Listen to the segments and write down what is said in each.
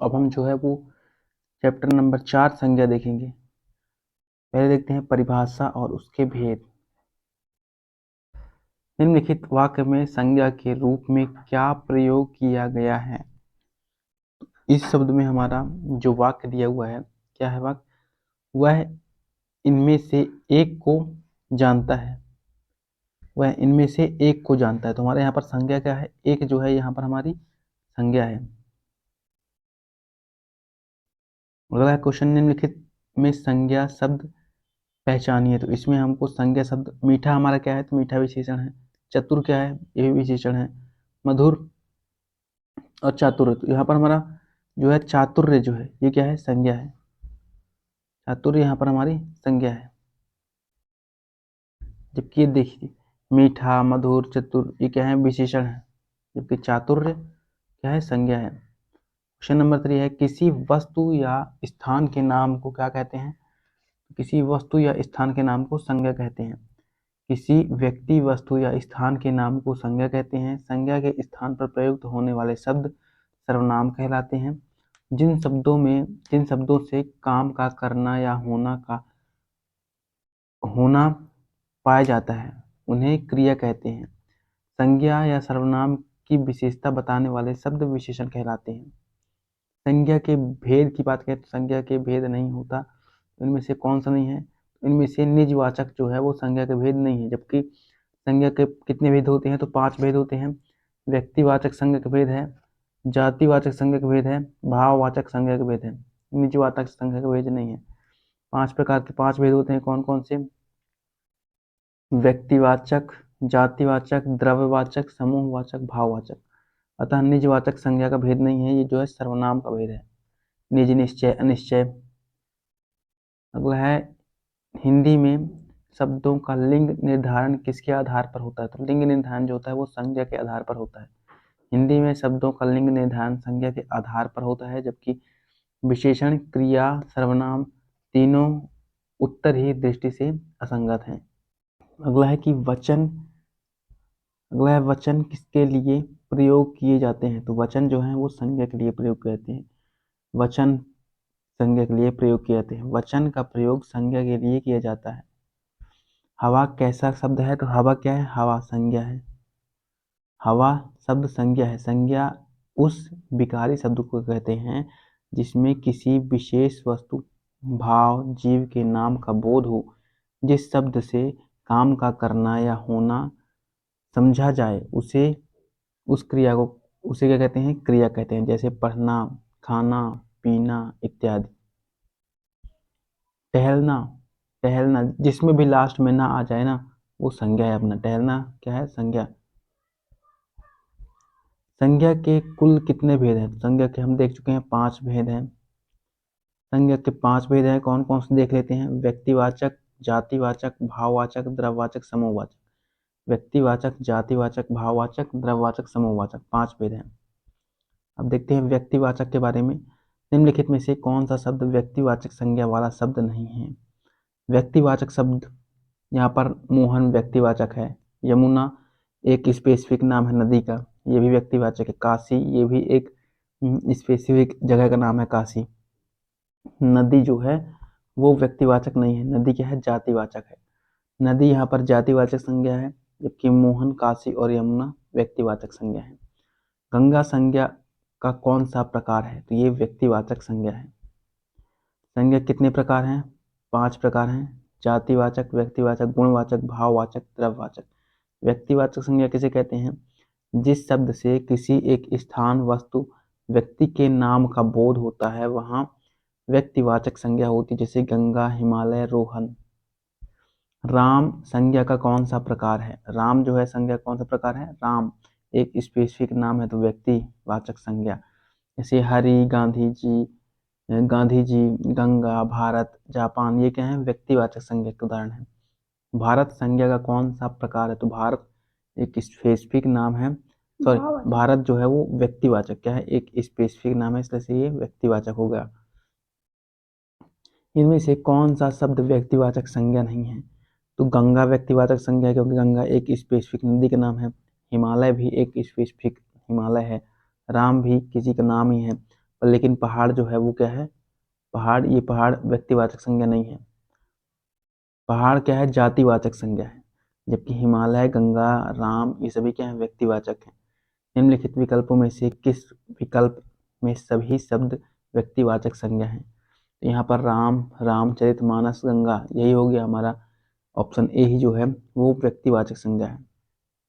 अब हम जो है वो चैप्टर नंबर 4 संज्ञा देखेंगे। पहले देखते हैं परिभाषा और उसके भेद। निम्नलिखित वाक्य में संज्ञा के रूप में क्या प्रयोग किया गया है। इस शब्द में हमारा जो वाक्य दिया हुआ है, क्या है वाक्य? वह इनमें से एक को जानता है। वह इनमें से एक को जानता है। तो हमारे यहाँ पर संज्ञा क्या है? एक जो है यहाँ पर हमारी संज्ञा है। अगला क्वेश्चन, निम्नलिखित में संज्ञा शब्द पहचानिए। तो इसमें हमको संज्ञा शब्द, मीठा हमारा क्या है? तो मीठा विशेषण है। चतुर क्या है? ये भी विशेषण है। मधुर और चातुर्य, तो यहाँ पर हमारा जो है चातुर्य जो है ये क्या है? संज्ञा है। चातुर्य यहाँ पर हमारी संज्ञा है। जबकि ये देखिए मीठा, मधुर, चतुर ये क्या है? विशेषण है। जबकि चातुर्य क्या है? संज्ञा है। क्वेश्चन नंबर 3 है, किसी वस्तु या स्थान के नाम को क्या कहते हैं? किसी वस्तु या स्थान के नाम को संज्ञा कहते हैं। किसी व्यक्ति, वस्तु या स्थान के नाम को संज्ञा कहते हैं। संज्ञा के स्थान पर प्रयुक्त होने वाले शब्द सर्वनाम कहलाते हैं। जिन शब्दों से काम का करना या होना पाया जाता है उन्हें क्रिया कहते हैं। संज्ञा या सर्वनाम की विशेषता बताने वाले शब्द विशेषण कहलाते हैं। संज्ञा के भेद की बात करें तो संज्ञा के भेद नहीं होता। इनमें से कौन सा नहीं है? इनमें से निजवाचक जो है वो संज्ञा के भेद नहीं है। जबकि संज्ञा के कितने भेद होते हैं? तो 5 भेद होते हैं। व्यक्तिवाचक संज्ञा का भेद है, जातिवाचक संज्ञा का भेद है, भाववाचक संज्ञा का भेद है। निजवाचक संज्ञा का भेद नहीं है। 5 प्रकार के 5 भेद होते हैं। कौन कौन से? व्यक्तिवाचक, जातिवाचक, द्रव्यवाचक, समूहवाचक, भाववाचक। अतः निजवाचक संज्ञा का भेद नहीं है। ये जो है सर्वनाम का भेद है। निज, निश्चय, अनिश्चय। अगला है, हिंदी में शब्दों का लिंग निर्धारण किसके आधार पर होता है? तो लिंग निर्धारण जो होता है वो संज्ञा के आधार पर होता है। हिंदी में शब्दों का लिंग निर्धारण संज्ञा के आधार पर होता है। जबकि विशेषण, क्रिया, सर्वनाम तीनों उत्तर ही दृष्टि से असंगत हैं। अगला है वचन किसके लिए प्रयोग किए जाते हैं? तो वचन जो है वो संज्ञा के लिए प्रयोग किए जाते हैं। वचन संज्ञा के लिए प्रयोग किए जाते हैं। वचन का प्रयोग संज्ञा के लिए किया जाता है। हवा कैसा शब्द है? तो हवा क्या है? हवा संज्ञा है। हवा शब्द संज्ञा है। संज्ञा उस विकारी शब्द को कहते हैं जिसमें किसी विशेष वस्तु, भाव, जीव के नाम का बोध हो। जिस शब्द से काम का करना या होना समझा जाए उसे क्या कहते हैं? क्रिया कहते हैं। जैसे पढ़ना, खाना, पीना इत्यादि। टहलना जिसमें भी लास्ट में ना आ जाए ना वो संज्ञा है अपना। टहलना क्या है? संज्ञा। संज्ञा के कुल कितने भेद हैं? संज्ञा के हम देख चुके हैं 5 भेद हैं। संज्ञा के 5 भेद हैं। कौन कौन से देख लेते हैं? व्यक्तिवाचक, जातिवाचक, भाववाचक, द्रव्यवाचक, समूहवाचक। व्यक्तिवाचक, जातिवाचक, भाववाचक, द्रव्यवाचक, समूहवाचक, 5 भेद हैं। अब देखते हैं व्यक्तिवाचक के बारे में। निम्नलिखित में से कौन सा शब्द व्यक्तिवाचक संज्ञा वाला शब्द नहीं है? व्यक्तिवाचक शब्द, यहाँ पर मोहन व्यक्तिवाचक है। यमुना एक स्पेसिफिक नाम है नदी का, ये भी व्यक्तिवाचक है। काशी ये भी एक स्पेसिफिक जगह का नाम है काशी। नदी जो है वो व्यक्तिवाचक नहीं है। नदी क्या है? जातिवाचक है। नदी यहाँ पर जातिवाचक संज्ञा है। जबकि मोहन, काशी और यमुना व्यक्तिवाचक संज्ञा है। गंगा संज्ञा का कौन सा प्रकार है? तो ये व्यक्तिवाचक संज्ञा है। संज्ञा कितने प्रकार हैं? 5 प्रकार हैं। जातिवाचक, व्यक्तिवाचक, गुणवाचक, भाववाचक, द्रव्यवाचक। व्यक्तिवाचक संज्ञा किसे कहते हैं? जिस शब्द से किसी एक स्थान, वस्तु, व्यक्ति के नाम का बोध होता है वहां व्यक्तिवाचक संज्ञा होती है। जैसे गंगा, हिमालय, रोहन। राम संज्ञा का कौन सा प्रकार है? राम जो है संज्ञा कौन सा प्रकार है? राम एक स्पेसिफिक नाम है तो व्यक्तिवाचक संज्ञा। जैसे हरि, गांधी जी, गंगा, भारत, जापान ये क्या है? व्यक्तिवाचक संज्ञा के उदाहरण है। भारत संज्ञा का कौन सा प्रकार है? तो भारत एक स्पेसिफिक नाम है। सॉरी, भारत जो है वो व्यक्तिवाचक क्या है? एक स्पेसिफिक नाम है, इसलिए से ये व्यक्तिवाचक हो गया। इनमें से कौन सा शब्द व्यक्तिवाचक संज्ञा नहीं है? तो गंगा व्यक्तिवाचक संज्ञा है क्योंकि गंगा एक स्पेसिफिक नदी का नाम है। हिमालय भी एक स्पेसिफिक हिमालय है। राम भी किसी का नाम ही है। लेकिन पहाड़ जो है वो क्या है, पहाड़ व्यक्तिवाचक संज्ञा नहीं है। पहाड़ क्या है, जातिवाचक संज्ञा है, जबकि हिमालय, गंगा, राम ये सभी क्या है, व्यक्तिवाचक है। निम्नलिखित विकल्पों में से किस विकल्प में सभी शब्द व्यक्तिवाचक संज्ञा है? तो यहाँ पर राम, रामचरितमानस, गंगा, यही हो गया हमारा ऑप्शन ए ही जो है वो व्यक्तिवाचक संज्ञा है।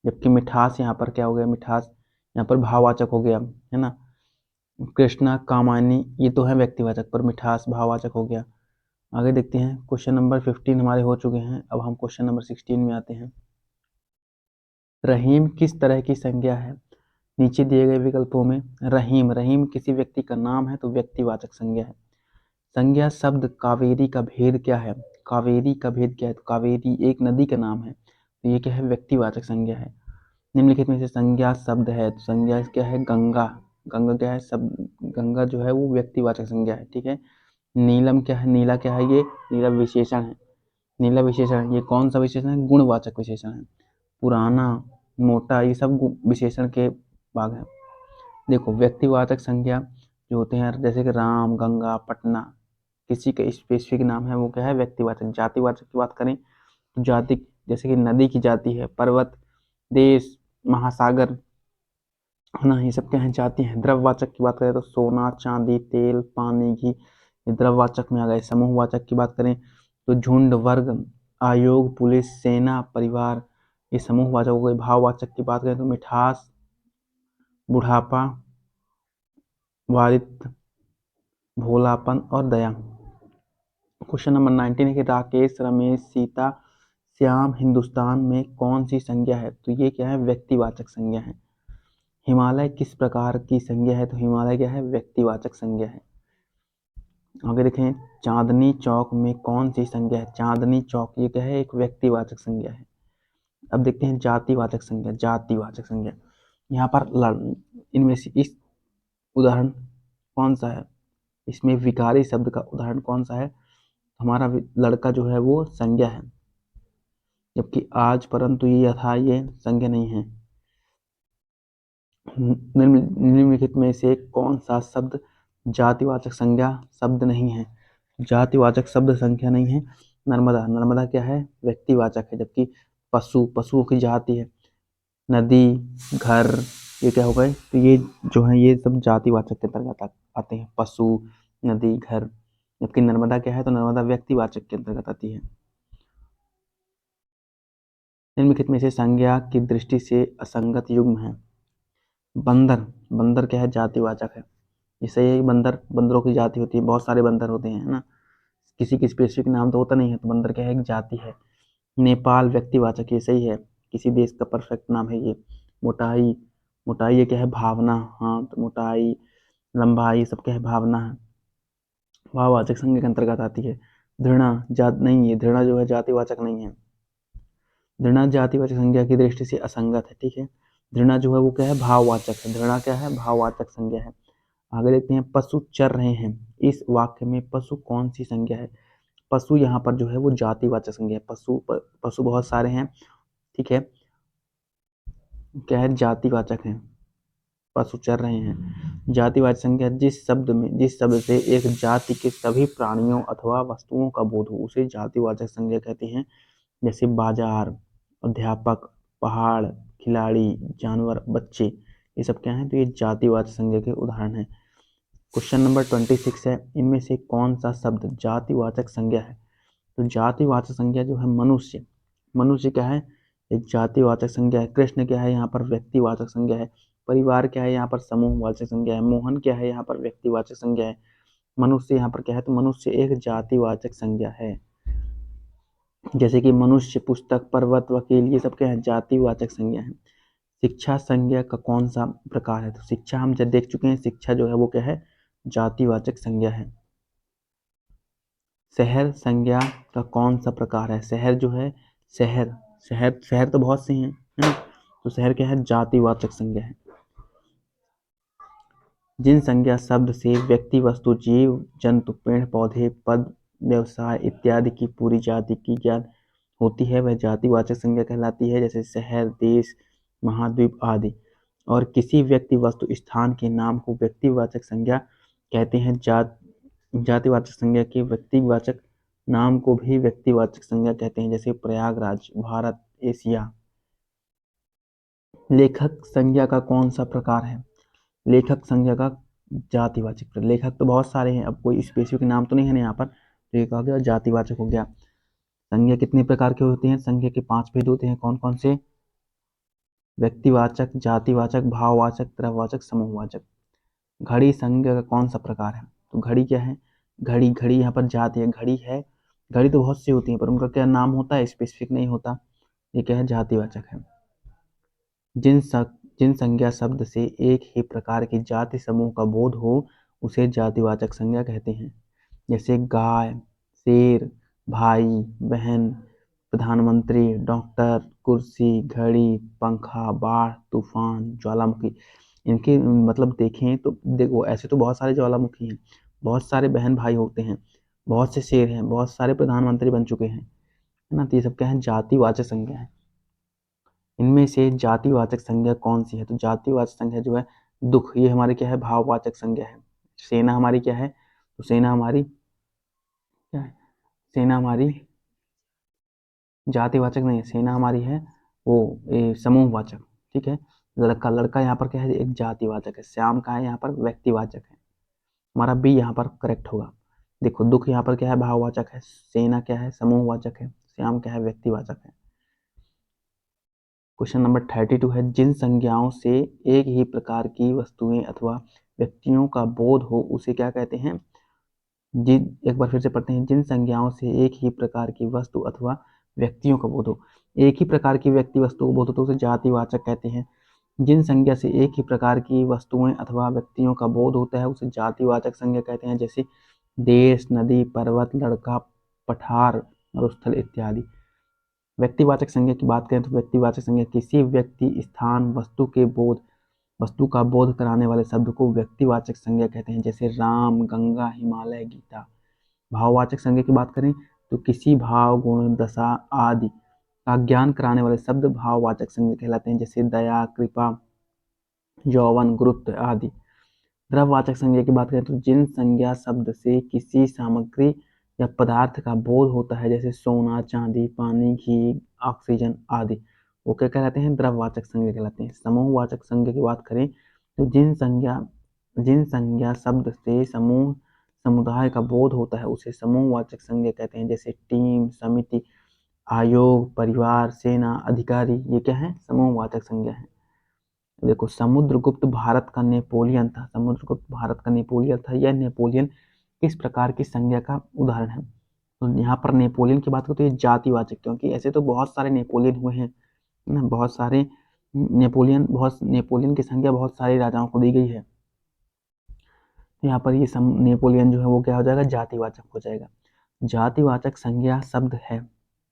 जबकि मिठास यहाँ पर क्या हो गया, मिठास यहाँ पर भाववाचक हो गया, है ना। कृष्णा, कामायनी ये तो है व्यक्तिवाचक, पर मिठास भाववाचक हो गया। आगे देखते हैं, क्वेश्चन नंबर 15 हमारे हो चुके हैं। अब हम क्वेश्चन नंबर 16 में आते हैं। रहीम किस तरह की संज्ञा है? नीचे दिए गए विकल्पों में रहीम किसी व्यक्ति का नाम है तो व्यक्तिवाचक संज्ञा है। संज्ञा शब्द कावेरी का भेद क्या है? कावेरी का भेद क्या है? तो कावेरी एक नदी का नाम है, तो ये क्या है, व्यक्तिवाचक संज्ञा है। निम्नलिखित में से संज्ञा शब्द है, तो संज्ञा क्या है, गंगा। गंगा क्या है, शब्द गंगा जो है वो व्यक्तिवाचक संज्ञा है, ठीक है। नीलम क्या है, नीला क्या है, ये नीला विशेषण है। नीला विशेषण ये कौन सा विशेषण है, गुणवाचक विशेषण है। पुराना, मोटा ये सब विशेषण के भाग हैं। देखो व्यक्तिवाचक संज्ञा जो होते हैं जैसे कि राम, गंगा, पटना, किसी का स्पेसिफिक नाम है वो क्या है, व्यक्तिवाचक। जातिवाचक की बात करें तो जाति जैसे कि नदी की जाति है, पर्वत, देश, महासागर, है ना, ये सब क्या है, जाति है। द्रव्यवाचक की बात करें तो सोना, चांदी, तेल, पानी, घी, ये द्रव्यवाचक में आ गए। समूहवाचक की बात करें तो झुंड, वर्ग, आयोग, पुलिस, सेना, परिवार, ये समूहवाचक हो गए। भाववाचक की बात करें तो मिठास, बुढ़ापा, वारित, भोलापन और दया। क्वेश्चन नंबर 19 है कि राकेश, रमेश, सीता, श्याम हिंदुस्तान में कौन सी संज्ञा है? तो ये क्या है, व्यक्तिवाचक संज्ञा है। हिमालय किस प्रकार की संज्ञा है? तो हिमालय क्या है, व्यक्तिवाचक संज्ञा है। आगे देखें, चांदनी चौक में कौन सी संज्ञा है? चांदनी चौक ये क्या है, एक व्यक्तिवाचक संज्ञा है। अब देखते हैं जातिवाचक संज्ञा। जातिवाचक संज्ञा यहाँ पर इनमें से इस उदाहरण कौन सा है, इसमें विकारी शब्द का उदाहरण कौन सा है? हमारा लड़का जो है वो संज्ञा है, जबकि आज, परंतु, ये, यथा ये संज्ञा नहीं है। निम्नलिखित में से कौन सा शब्द जातिवाचक संज्ञा शब्द नहीं है? जातिवाचक शब्द संख्या नहीं है। नर्मदा, नर्मदा क्या है, व्यक्तिवाचक है। जबकि पशु, पशुओं की जाति है। नदी, घर, ये क्या हो गए, तो ये जो है ये सब जातिवाचक के अंतर्गत आते हैं, पशु, नदी, घर। जबकि नर्मदा क्या है, तो नर्मदा व्यक्तिवाचक के अंतर्गत आती है। निम्नलिखित में से संज्ञा की दृष्टि से असंगत युग्म है। बंदर, बंदर क्या है, जातिवाचक है। जैसे ये बंदर, बंदरों की जाति होती है, बहुत सारे बंदर होते हैं, है ना, किसी की स्पेसिफिक नाम तो होता नहीं है, तो बंदर क्या है, एक जाति है। नेपाल व्यक्तिवाचक, ये सही है, किसी देश का परफेक्ट नाम है ये। मोटाई, मोटाई ये क्या है, भावना, हाँ, तो मोटाई, लंबाई सब क्या है, भावना है, भाववाचक संज्ञा के अंतर्गत आती है। घृणा जात नहीं है, घृणा जो है जातिवाचक नहीं है। घृणा जातिवाचक संज्ञा की दृष्टि से असंगत है, ठीक है। घृणा जो है वो क्या है, भाववाचक है। घृणा क्या है, भाववाचक संज्ञा है। आगे देखते हैं, पशु चर रहे हैं, इस वाक्य में पशु कौन सी संज्ञा है? पशु यहाँ पर जो है वो जातिवाचक संज्ञा है। पशु बहुत सारे हैं, ठीक है, क्या है, जातिवाचक है। पशु चर रहे हैं। जातिवाचक संज्ञा जिस शब्द से एक जाति के सभी प्राणियों अथवा वस्तुओं का बोध हो उसे जातिवाचक संज्ञा कहते हैं। जैसे बाजार, अध्यापक, पहाड़, खिलाड़ी, जानवर, बच्चे, ये सब क्या है, तो ये जातिवाचक संज्ञा के उदाहरण हैं। क्वेश्चन नंबर 26 है, इनमें से कौन सा शब्द जातिवाचक संज्ञा है? तो जातिवाचक संज्ञा जो है मनुष्य, मनुष्य क्या है, एक जातिवाचक संज्ञा है। कृष्ण क्या है, यहाँ पर व्यक्तिवाचक संज्ञा है। परिवार क्या है, यहाँ पर समूहवाचक संज्ञा है। मोहन क्या है, यहाँ पर व्यक्तिवाचक संज्ञा है। मनुष्य यहाँ पर क्या है, तो मनुष्य एक जातिवाचक संज्ञा है। जैसे कि मनुष्य, पुस्तक, पर्वत, वकील, ये सब क्या है, जातिवाचक संज्ञा है। शिक्षा संज्ञा का कौन सा प्रकार है? तो शिक्षा हम जब देख चुके हैं, शिक्षा जो है वो क्या है, जातिवाचक संज्ञा है। शहर संज्ञा का कौन सा प्रकार है? शहर जो है, शहर शहर शहर तो बहुत से हैं, है ना, तो शहर क्या है, जातिवाचक संज्ञा है। जिन संज्ञा शब्द से व्यक्ति, वस्तु, जीव जंतु, पेड़ पौधे, पद, व्यवसाय इत्यादि की पूरी जाति की ज्ञान होती है वह जातिवाचक संज्ञा कहलाती है। जैसे शहर, देश, महाद्वीप आदि। और किसी व्यक्ति, वस्तु, स्थान के नाम को व्यक्तिवाचक संज्ञा कहते हैं जातिवाचक संज्ञा के व्यक्तिवाचक नाम को भी व्यक्तिवाचक संज्ञा कहते हैं, जैसे प्रयागराज, भारत, एशिया। लेखक संज्ञा का कौन सा प्रकार है? लेखक संज्ञा का जातिवाचक प्रकार। लेखक तो बहुत सारे हैं, अब कोई स्पेसिफिक नाम तो नहीं है ना यहाँ पर, तो ये कहा गया जातिवाचक हो गया। संज्ञा कितने प्रकार के होते हैं? संज्ञा के 5 भेद होते हैं। कौन कौन से? व्यक्तिवाचक, जातिवाचक, भाववाचक, द्रव्यवाचक, समूहवाचक। घड़ी संज्ञा का कौन सा प्रकार है? तो घड़ी क्या है? घड़ी, घड़ी यहाँ पर जाति है, घड़ी है। घड़ी तो बहुत सी होती है, पर उनका क्या नाम होता है? स्पेसिफिक नहीं होता। ये क्या है? जातिवाचक है। जिन संज्ञा शब्द से एक ही प्रकार की जाति समूह का बोध हो उसे जातिवाचक संज्ञा कहते हैं, जैसे गाय, शेर, भाई, बहन, प्रधानमंत्री, डॉक्टर, कुर्सी, घड़ी, पंखा, बाढ़, तूफान, ज्वालामुखी। इनके मतलब देखें तो देखो, ऐसे तो बहुत सारे ज्वालामुखी हैं, बहुत सारे बहन भाई होते हैं, बहुत से शेर हैं, बहुत सारे प्रधानमंत्री बन चुके हैं, है ना। तो ये सब क्या है? जातिवाचक संज्ञा है। इनमें से जातिवाचक संज्ञा कौन सी है? तो जातिवाचक संज्ञा जो है दुख, ये हमारी क्या है? भाववाचक संज्ञा है। सेना हमारी क्या है? तो सेना हमारी क्या है? सेना हमारी जातिवाचक नहीं है, सेना हमारी है वो समूहवाचक। ठीक है। लड़का, लड़का यहाँ पर क्या है? एक जातिवाचक है। श्याम का है यहाँ पर? व्यक्तिवाचक है। हमारा बी यहाँ पर करेक्ट होगा। देखो, दुख यहाँ पर क्या है? भाववाचक है। सेना क्या है? समूहवाचक है। श्याम क्या है? व्यक्तिवाचक है। क्वेश्चन नंबर 32 है, जिन संज्ञाओं से एक ही प्रकार की वस्तुएं अथवा व्यक्तियों का बोध हो उसे क्या कहते हैं? जिन, एक बार फिर से पढ़ते हैं, जिन संज्ञाओं से एक ही प्रकार की वस्तु अथवा व्यक्तियों का बोध हो। एक ही प्रकार की व्यक्ति वस्तु को बोध हो तो उसे जातिवाचक कहते हैं। जिन संज्ञा से एक ही प्रकार की वस्तुएं अथवा व्यक्तियों का बोध होता है उसे जातिवाचक संज्ञा कहते हैं, जैसे देश, नदी, पर्वत, लड़का, पठार, मरुस्थल इत्यादि। व्यक्तिवाचक संज्ञा की बात करें तो व्यक्तिवाचक संज्ञा किसी व्यक्ति, स्थान, वस्तु का बोध कराने वाले शब्द को व्यक्तिवाचक संज्ञा कहते हैं, जैसे राम, गंगा, हिमालय, गीता। भाववाचक संज्ञा की बात करें तो किसी भाव, गुण, दशा आदि का ज्ञान कराने वाले शब्द भाववाचक संज्ञा कहलाते हैं, जैसे दया, कृपा, यौवन, गुरुत्व आदि। द्रव्यवाचक संज्ञा की बात करें तो जिन संज्ञा शब्द से किसी सामग्री या पदार्थ का बोध होता है, जैसे सोना, चांदी, पानी, घी, ऑक्सीजन आदि, वो क्या कहलाते हैं? द्रव्यवाचक संज्ञा कहलाते हैं। समूहवाचक संज्ञा की बात करें तो जिन संज्ञा शब्द से समूह, समुदाय का बोध होता है उसे समूहवाचक संज्ञा कहते हैं, जैसे टीम, समिति, आयोग, परिवार, सेना, अधिकारी। ये क्या है? समूहवाचक संज्ञा है। देखो, समुद्रगुप्त भारत का नेपोलियन था। समुद्रगुप्त भारत का नेपोलियन था। यह नेपोलियन किस प्रकार की संज्ञा का उदाहरण है? तो यहाँ पर नेपोलियन की बात करें तो ये जातिवाचक, क्योंकि ऐसे तो बहुत सारे नेपोलियन हुए हैं ना, बहुत सारे नेपोलियन की संज्ञा बहुत सारे राजाओं को दी गई है। तो यहाँ पर ये नेपोलियन जो है वो क्या हो जाएगा? जातिवाचक हो जाएगा। जातिवाचक संज्ञा शब्द है,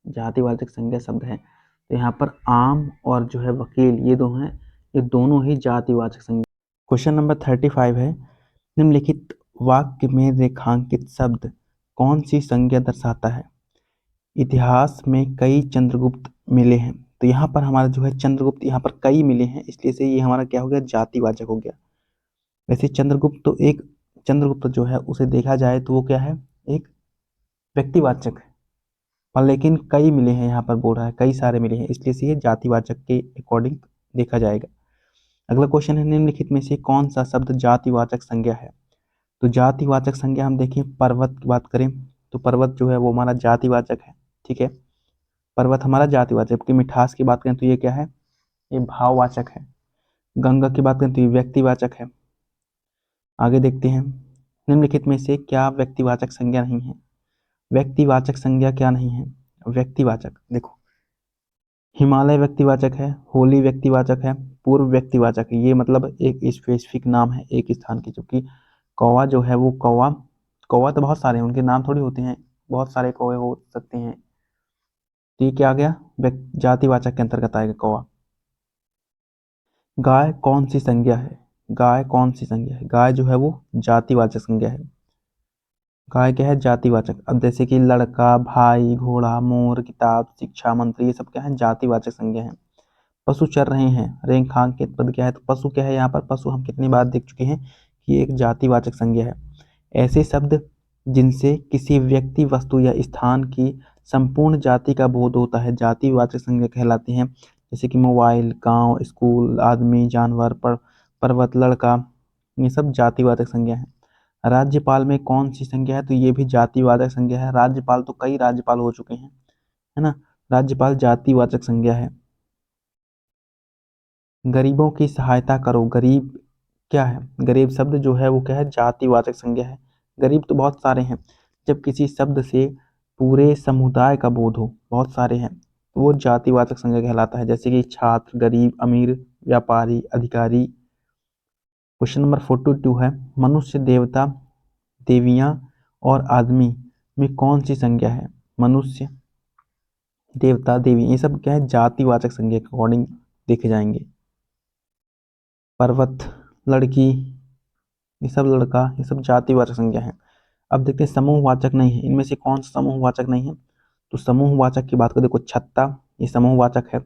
जातिवाचक संज्ञा शब्द है। तो यहाँ पर आम और जो है वकील, ये दोनों हैं, ये दोनों ही जातिवाचक संज्ञा। क्वेश्चन नंबर 35 है, निम्नलिखित वाक्य में रेखांकित शब्द कौन सी संज्ञा दर्शाता है? इतिहास में कई चंद्रगुप्त मिले हैं। तो यहाँ पर हमारा जो है चंद्रगुप्त, यहाँ पर कई मिले हैं, इसलिए से ये हमारा क्या हो गया? जातिवाचक हो गया। वैसे चंद्रगुप्त जो है उसे देखा जाए तो वो क्या है? एक व्यक्तिवाचक है, पर लेकिन कई मिले हैं, यहाँ पर बोल रहा है कई सारे मिले हैं, इसलिए से ये जातिवाचक के अकॉर्डिंग देखा जाएगा। अगला क्वेश्चन है, निम्नलिखित में से कौन सा शब्द जातिवाचक संज्ञा है? तो जातिवाचक संज्ञा हम देखें, पर्वत की बात करें तो पर्वत जो है वो हमारा जातिवाचक है। ठीक है, पर्वत हमारा जातिवाचक। जबकि मिठास की बात करें तो ये क्या है? ये भाववाचक है। गंगा की बात करें तो ये व्यक्तिवाचक है। आगे देखते हैं, निम्नलिखित में से क्या व्यक्तिवाचक संज्ञा नहीं है? व्यक्तिवाचक संज्ञा क्या नहीं है? व्यक्तिवाचक देखो, हिमालय व्यक्तिवाचक है, होली व्यक्तिवाचक है, पूर्व व्यक्तिवाचक है। ये मतलब एक स्पेसिफिक नाम है एक स्थान की। जबकि कौवा जो है वो कौवा, कौवा तो बहुत सारे हैं, उनके नाम थोड़ी होते हैं, बहुत सारे कौवे हो सकते हैं। तो ये क्या आ गया? जातिवाचक के अंतर्गत आएगा कौवा। गाय कौन सी संज्ञा है? गाय कौन सी संज्ञा है? गाय जो है वो जातिवाचक संज्ञा है। गाय क्या है? जातिवाचक। अब जैसे कि लड़का, भाई, घोड़ा, मोर, किताब, शिक्षा, मंत्री, ये सब क्या है? जातिवाचक संज्ञा है। पशु चर रहे हैं, रेखांकित पद क्या है? तो पशु क्या है? यहाँ पर पशु हम कितनी बार देख चुके हैं कि एक जातिवाचक संज्ञा है। ऐसे शब्द जिनसे किसी व्यक्ति, वस्तु या स्थान की संपूर्ण जाति का बोध होता है जातिवाचक संज्ञा कहलाते हैं। जैसे कि मोबाइल, गांव, स्कूल, आदमी, जानवर, पर्वत, लड़का, ये सब जातिवाचक संज्ञा है। राज्यपाल में कौन सी संज्ञा है? तो ये भी जातिवाचक संज्ञा है। राज्यपाल तो कई राज्यपाल हो चुके हैं, है ना। राज्यपाल जातिवाचक संज्ञा है। गरीबों की सहायता करो, गरीब क्या है? गरीब शब्द जो है वो क्या है? जातिवाचक संज्ञा है। गरीब तो बहुत सारे हैं। जब किसी शब्द से पूरे समुदाय का बोध हो, बहुत सारे हैं, तो वो जातिवाचक संज्ञा कहलाता है। जैसे कि छात्र, गरीब, अमीर, व्यापारी, अधिकारी। क्वेश्चन नंबर 42 है, मनुष्य, देवता, देवियां और आदमी में कौन सी संज्ञा है? मनुष्य, देवता, देवी, ये सब क्या है? जातिवाचक संज्ञा के अकॉर्डिंग देखे जाएंगे। पर्वत, लड़की, ये सब लड़का, ये सब जातिवाचक संज्ञा है। अब देखते हैं समूहवाचक नहीं है, इनमें से कौन सा समूहवाचक नहीं है? तो समूहवाचक की बात करें, देखो छत्ता, ये समूहवाचक है।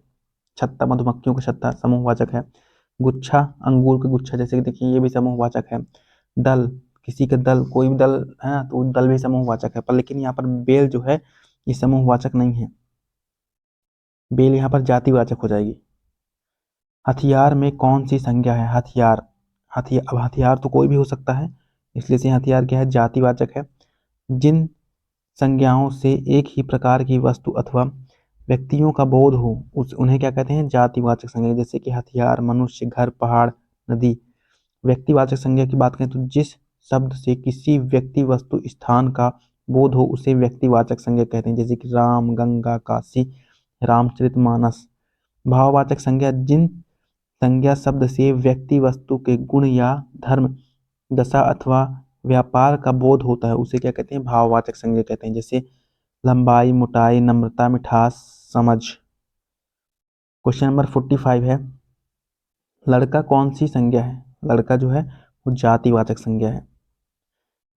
छत्ता मधुमक्खियों का छत्ता समूहवाचक है। गुच्छा, अंगूर का गुच्छा, जैसे कि देखिए ये भी समूहवाचक है। दल, किसी का दल, कोई भी दल है ना, तो दल भी समूहवाचक है। पर लेकिन यहाँ पर बेल जो है ये समूहवाचक नहीं है, बेल यहाँ पर जातिवाचक हो जाएगी। हथियार में कौन सी संज्ञा है? हथियार, अब हथियार तो कोई भी हो सकता है, इसलिए से हथियार क्या है? जातिवाचक है। जिन संज्ञाओं से एक ही प्रकार की वस्तु अथवा व्यक्तियों का बोध हो उन्हें क्या कहते हैं? जातिवाचक संज्ञा। जैसे कि हथियार, मनुष्य, घर, पहाड़, नदी। व्यक्तिवाचक संज्ञा की बात करें तो जिस शब्द से किसी व्यक्ति, वस्तु, स्थान का बोध हो उसे व्यक्तिवाचक संज्ञा कहते हैं। जैसे कि राम, गंगा, काशी, रामचरितमानस। भाववाचक संज्ञा, जिन संज्ञा शब्द से व्यक्ति, वस्तु के गुण या धर्म, दशा अथवा व्यापार का बोध होता है उसे क्या कहते हैं? भाववाचक संज्ञा कहते हैं। जैसे लंबाई, मोटाई, नम्रता, मिठास, समझ। क्वेश्चन नंबर 45 है, लड़का कौन सी संज्ञा है? लड़का जो है वो जातिवाचक संज्ञा है।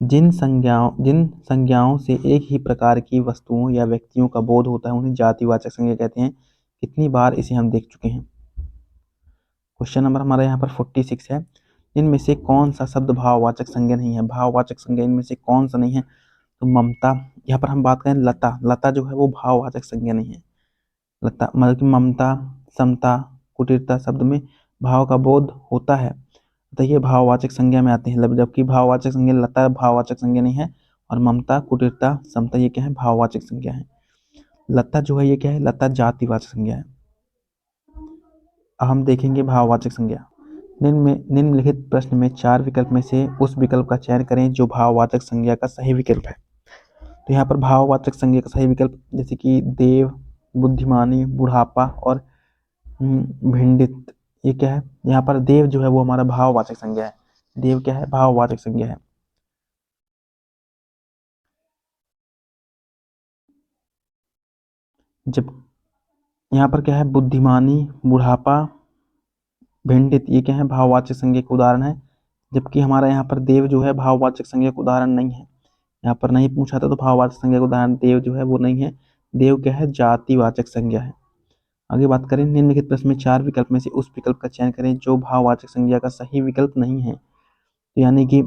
जिन संज्ञाओं से एक ही प्रकार की वस्तुओं या व्यक्तियों का बोध होता है उन्हें जातिवाचक संज्ञा कहते हैं। कितनी बार इसे हम देख चुके हैं। क्वेश्चन नंबर हमारा यहाँ पर 46 है, इनमें से कौन सा शब्द भाववाचक संज्ञा नहीं है? भाववाचक संज्ञा इनमें से कौन सा नहीं है? तो ममता, यहाँ पर हम बात करें लता, लता जो है वो भाववाचक संज्ञा नहीं है। लता मतलब कि ममता, समता, कुटिलता शब्द में भाव का बोध होता है, तो ये भाववाचक संज्ञा में आते हैं। जबकि भाववाचक संज्ञा लता भाववाचक संज्ञा नहीं है, और ममता, कुटिलता, समता ये क्या है? भाववाचक संज्ञा है। लता जो है ये क्या है? लता जातिवाचक संज्ञा है। अब हम देखेंगे भाववाचक संज्ञा। निम्नलिखित प्रश्न में 4 विकल्प में से उस विकल्प का चयन करें जो भाववाचक संज्ञा का सही विकल्प है। तो यहाँ पर भाववाचक संज्ञा का सही विकल्प जैसे कि देव, बुद्धिमानी, बुढ़ापा और भिंडित, ये क्या है? यहाँ पर देव जो है वो हमारा भाववाचक संज्ञा है। देव क्या है? भाववाचक संज्ञा है। जब यहाँ पर क्या है? बुद्धिमानी, बुढ़ापा, भिंडित, ये क्या है? भाववाचक संज्ञा के उदाहरण है। जबकि हमारा यहाँ पर देव जो है भाववाचक संज्ञा का उदाहरण नहीं है। यहाँ पर नहीं पूछा था तो भाववाचक संज्ञा का उदाहरण देव जो है वो नहीं है। देव क्या है? जातिवाचक संज्ञा है। आगे बात करें, निम्नलिखित प्रश्न में 4 विकल्प में से उस विकल्प का चयन करें जो भाववाचक संज्ञा का सही विकल्प नहीं है। तो यानी कि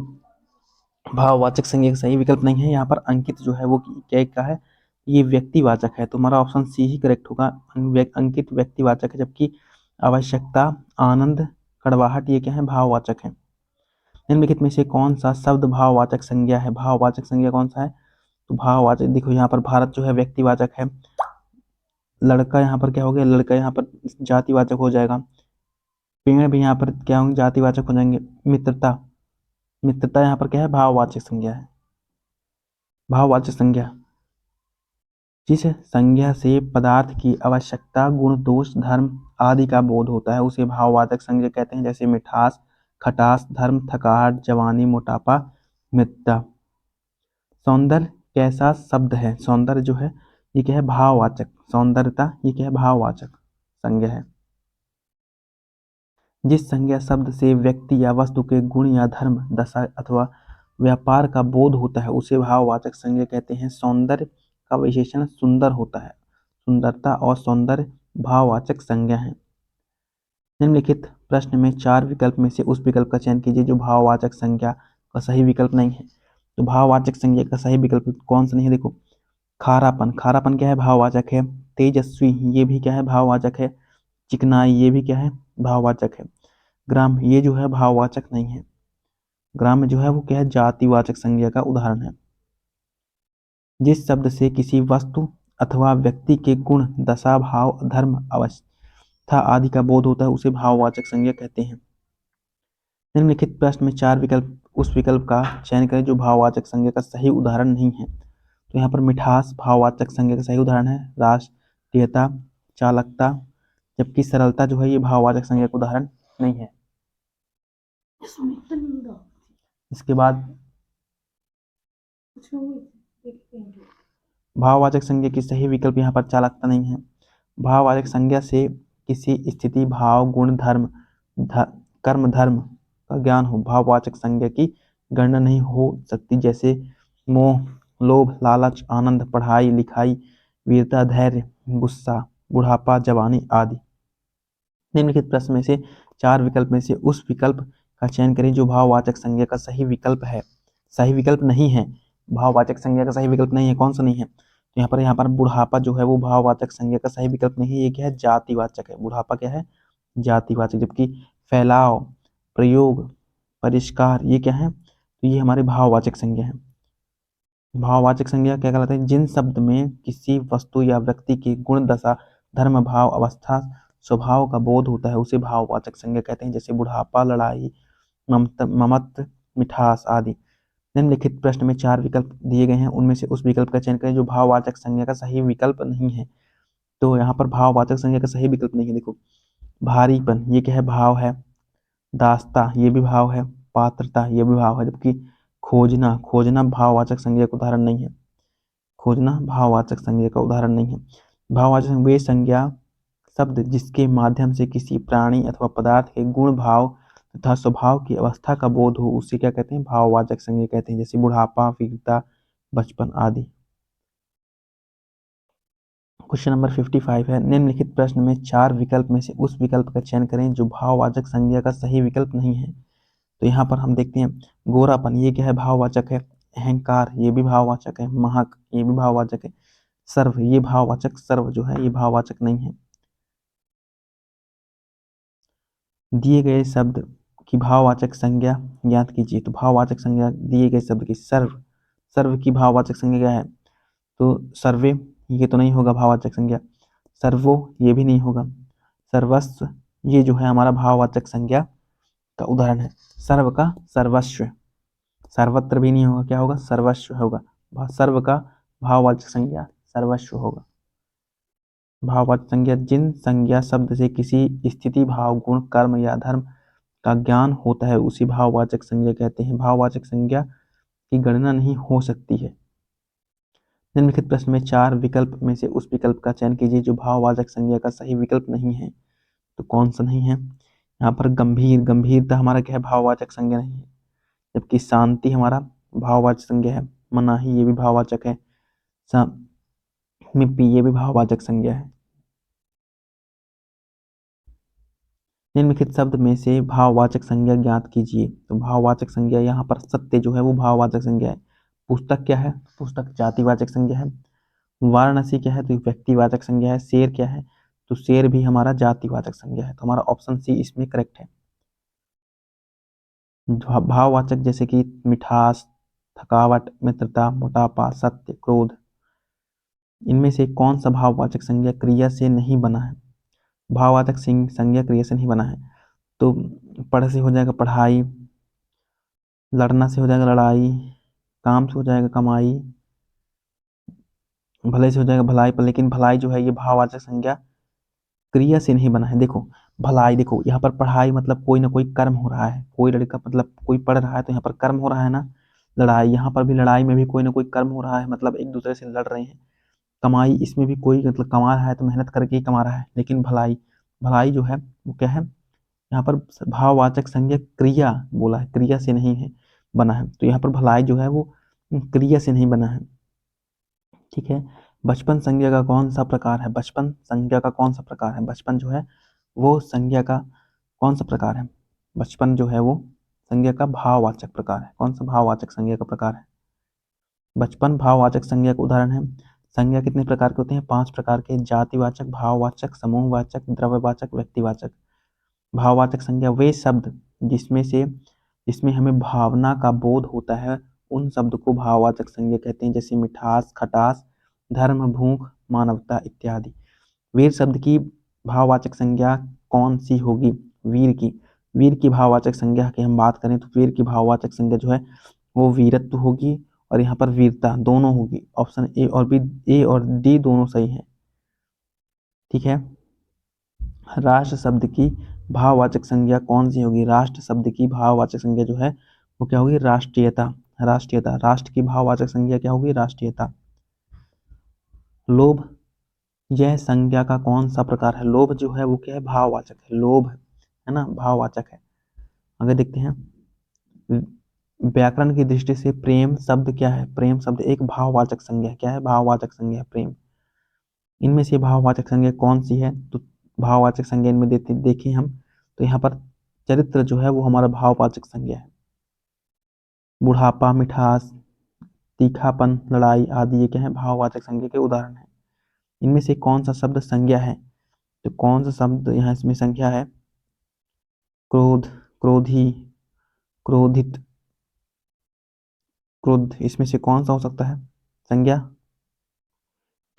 भाववाचक संज्ञा का सही विकल्प नहीं है। यहाँ पर अंकित जो है वो क्या का है? ये व्यक्तिवाचक है, तो हमारा ऑप्शन सी ही करेक्ट होगा। अंकित व्यक्तिवाचक है, जबकि आवश्यकता, आनंद, कड़वाहट ये क्या है? भाववाचक है। निम्नलिखित में से कौन सा शब्द भाववाचक संज्ञा है? भाववाचक संज्ञा कौन सा है? तो भाववाचक देखो यहाँ पर भारत जो है व्यक्तिवाचक है। लड़का यहाँ पर क्या हो गया? लड़का यहाँ पर जातिवाचक हो जाएगा। पेड़ भी यहाँ पर क्या होंगे? जातिवाचक हो जाएंगे। मित्रता, मित्रता यहाँ पर क्या है? भाववाचक संज्ञा है। भाववाचक संज्ञा, जिस संज्ञा से पदार्थ की आवश्यकता, गुण, दोष, धर्म आदि का बोध होता है उसे भाववाचक संज्ञा कहते हैं। जैसे मिठास, खटास, धर्म, थकावट, जवानी, मोटापा, मित्रता। सौंदर्य कैसा शब्द है? सौंदर्य जो है ये क्या है? भाववाचक। सौंदर्यता ये क्या है? भाववाचक संज्ञा है। जिस संज्ञा शब्द से व्यक्ति या वस्तु के गुण या धर्म, दशा अथवा व्यापार का बोध होता है उसे भाववाचक संज्ञा कहते हैं। सौंदर्य का विशेषण सुंदर होता है। सुंदरता और सौंदर्य भाववाचक संज्ञा है। निम्नलिखित प्रश्न में 4 विकल्प में से उस विकल्प का चयन कीजिए जो भाववाचक संज्ञा का सही विकल्प नहीं है। तो भाववाचक संज्ञा का सही विकल्प कौन सा नहीं है? देखो, खारापन, खारापन क्या है? भाववाचक है। तेजस्वी, ये भी क्या है? भाववाचक है। चिकनाई, ये भी क्या है? भाववाचक है। ग्राम, ये जो है भाववाचक नहीं है। ग्राम में जो है वो क्या है? जातिवाचक संज्ञा का उदाहरण है। जिस शब्द से किसी वस्तु अथवा व्यक्ति के गुण, दशा, भाव, धर्म, अवस्था आदि का बोध होता है उसे भाववाचक संज्ञा कहते हैं। निम्नलिखित प्रश्न में चार विकल्प उस विकल्प का चयन करें जो भाववाचक संज्ञा का सही उदाहरण नहीं है। तो यहाँ पर मिठास भाववाचक संज्ञा का सही उदाहरण है। राष्ट्रीयता, चालकता, जबकि सरलता जो है ये भाववाचक संज्ञा का उदाहरण नहीं है। इसके बाद भाववाचक संज्ञा की सही विकल्प यहाँ पर चालकता नहीं है। भाववाचक संज्ञा से किसी स्थिति, भाव, गुण, धर्म, कर्म, धर्म का ज्ञान हो। भाववाचक संज्ञा की गणना नहीं हो सकती, जैसे मोह, लोभ, लालच, आनंद, पढ़ाई लिखाई, वीरता, धैर्य, गुस्सा, बुढ़ापा, जवानी आदि। निम्नलिखित प्रश्न में से चार विकल्प में से उस विकल्प का चयन करें जो भाववाचक संज्ञा का सही विकल्प है। सही विकल्प नहीं है, भाववाचक संज्ञा का सही विकल्प नहीं है। कौन सा नहीं है? तो यहाँ पर बुढ़ापा जो है वो भाववाचक संज्ञा का सही विकल्प नहीं है। ये क्या है? जातिवाचक है। बुढ़ापा क्या है? जातिवाचक। जबकि फैलाव, प्रयोग, परिष्कार, ये क्या है? तो ये हमारे भाववाचक संज्ञा है। भाववाचक संज्ञा क्या कहलाता है? जिन शब्द में किसी वस्तु या व्यक्ति के गुण, दशा, धर्म, भाव, अवस्था, स्वभाव का बोध होता है उसे भाववाचक संज्ञा कहते हैं, जैसे बुढ़ापा, लड़ाई, ममत्व, मिठास आदि। निम्नलिखित प्रश्न में चार विकल्प दिए गए हैं, उनमें से उस विकल्प का चयन करें जो भाववाचक संज्ञा का सही विकल्प नहीं है। तो यहाँ पर भाववाचक संज्ञा का सही विकल्प नहीं है। देखो, भारीपन, ये क्या है? भाव है। दास्ता, ये भी भाव है। पात्रता, ये भी भाव है। जबकि खोजना, खोजना भाववाचक संज्ञा का उदाहरण नहीं है। खोजना भाववाचक संज्ञा का उदाहरण नहीं है। भाववाचक वे संज्ञा शब्द जिसके माध्यम से किसी प्राणी अथवा पदार्थ के गुण, भाव तथा स्वभाव की अवस्था का बोध हो उसे क्या कहते हैं? भाववाचक संज्ञा कहते हैं, जैसे बुढ़ापा, वीरता, बचपन आदि। क्वेश्चन नंबर 55 है, निम्नलिखित प्रश्न में चार विकल्प में से उस विकल्प का चयन करें जो भाववाचक संज्ञा का सही विकल्प नहीं है। तो यहाँ पर हम देखते हैं, गोरापन, ये क्या है? भाववाचक है। अहंकार, ये भी भाववाचक है। महक, ये भी भाववाचक है। सर्व, ये भाववाचक, सर्व जो है ये भाववाचक नहीं है। दिए गए शब्द की भाववाचक संज्ञा ज्ञात कीजिए। तो भाववाचक संज्ञा दिए गए शब्द की सर्व, सर्व की भाववाचक संज्ञा क्या है? तो सर्वे, ये तो नहीं होगा भाववाचक संज्ञा। सर्वो, ये भी नहीं होगा। सर्वस्व, ये जो है हमारा भाववाचक संज्ञा का उदाहरण है। सर्व का सर्वस्व, सर्वत्र भी नहीं होगा, क्या होगा? सर्वस्व होगा। सर्व का भाववाचक संज्ञा सर्वस्व होगा। भाववाचक संज्ञा जिन संज्ञा शब्द से किसी स्थिति, भाव, गुण, कर्म या धर्म का ज्ञान होता है उसी भाववाचक संज्ञा कहते हैं। भाववाचक संज्ञा की गणना नहीं हो सकती है। निम्नलिखित प्रश्न में चार विकल्प में से उस विकल्प का चयन कीजिए जो भाववाचक संज्ञा का सही विकल्प नहीं है। तो कौन सा नहीं है? यहाँ पर गंभीर, गंभीरता हमारा क्या है? भाववाचक संज्ञा नहीं है। जबकि शांति हमारा भाववाचक संज्ञा है। मनाही, ये भी भाववाचक है। समीपी, ये भी भाववाचक संज्ञा है। निम्नलिखित शब्द में से भाववाचक संज्ञा ज्ञात कीजिए। तो भाववाचक संज्ञा यहाँ पर सत्य जो है वो भाववाचक संज्ञा है। पुस्तक क्या है? पुस्तक जातिवाचक संज्ञा है। वाराणसी क्या है? तो व्यक्तिवाचक संज्ञा है। शेर क्या है? तो शेर भी हमारा जातिवाचक संज्ञा है। तो हमारा ऑप्शन सी इसमें करेक्ट है। भाववाचक जैसे कि मिठास, थकावट, मित्रता, मोटापा, सत्य, क्रोध, इनमें से कौन सा भाववाचक संज्ञा क्रिया से नहीं बना है? भाववाचक संज्ञा क्रिया से नहीं बना है। तो पढ़ से हो जाएगा पढ़ाई, लड़ना से हो जाएगा लड़ाई, काम से हो जाएगा कमाई, भले से हो जाएगा भलाई। पर लेकिन भलाई जो है ये भाववाचक संज्ञा क्रिया से नहीं बना है। देखो, भलाई, देखो यहाँ पर पढ़ाई मतलब कोई ना कोई कर्म हो रहा है। कोई लड़का मतलब कोई पढ़ रहा है तो यहाँ पर कर्म हो रहा है ना। लड़ाई, यहाँ पर भी लड़ाई में भी कोई ना कोई कर्म हो रहा है, मतलब एक दूसरे से लड़ रहे हैं। कमाई, इसमें भी कोई मतलब कमा रहा है तो मेहनत करके ही कमा रहा है। लेकिन भलाई, भलाई जो है वो क्या है? यहाँ पर भाववाचक संज्ञा क्रिया बोला है, क्रिया से नहीं है बना है। तो यहाँ पर भलाई जो है वो क्रिया से नहीं बना है। ठीक है। बचपन संज्ञा का कौन सा प्रकार है? बचपन संज्ञा का कौन सा प्रकार है? बचपन जो है वो संज्ञा का कौन सा प्रकार है? बचपन जो है वो संज्ञा का भाववाचक प्रकार है। कौन सा भाववाचक संज्ञा का प्रकार है? बचपन भाववाचक संज्ञा का उदाहरण है। संज्ञा कितने प्रकार के होते हैं? 5 प्रकार के। जातिवाचक, भाववाचक, समूहवाचक, द्रव्यवाचक, व्यक्तिवाचक। भाववाचक संज्ञा वे शब्द जिसमें हमें भावना का बोध होता है, उन शब्द को भाववाचक संज्ञा कहते हैं, जैसे मिठास, खटास, धर्म, भूख, मानवता इत्यादि। वीर शब्द की भाववाचक संज्ञा कौन सी होगी? वीर की भाववाचक संज्ञा की हम बात करें तो वीर की भाववाचक संज्ञा जो है वो वीरत्व होगी, और यहाँ पर वीरता दोनों होगी। ऑप्शन ए और बी, ए और डी दोनों सही है। ठीक है। राष्ट्र शब्द की भाववाचक संज्ञा कौन सी होगी? राष्ट्र शब्द की भाववाचक संज्ञा जो है वो क्या होगी? राष्ट्रीयता। राष्ट्रीयता। राष्ट्र की भाववाचक संज्ञा क्या होगी? राष्ट्रीयता। लोभ, यह संज्ञा का कौन सा प्रकार है? लोभ जो है वो क्या है? भाववाचक है। लोभ है ना, भाववाचक है। आगे देखते हैं। व्याकरण की दृष्टि से प्रेम शब्द क्या है? प्रेम शब्द एक भाववाचक संज्ञा है। क्या है? भाववाचक संज्ञा है प्रेम। इनमें से भाववाचक संज्ञा कौन सी है? तो भाववाचक संज्ञा इनमें देखें हम तो यहाँ पर चरित्र जो है वो हमारा भाववाचक संज्ञा है। बुढ़ापा, मिठास, तीखापन, लड़ाई आदि ये क्या है? भाववाचक संज्ञा के उदाहरण है। इनमें से कौन सा शब्द संज्ञा है? तो कौन सा शब्द यहाँ इसमें संज्ञा है? क्रोध, क्रोधी, क्रोधित, क्रोध, इसमें से कौन सा हो सकता है संज्ञा?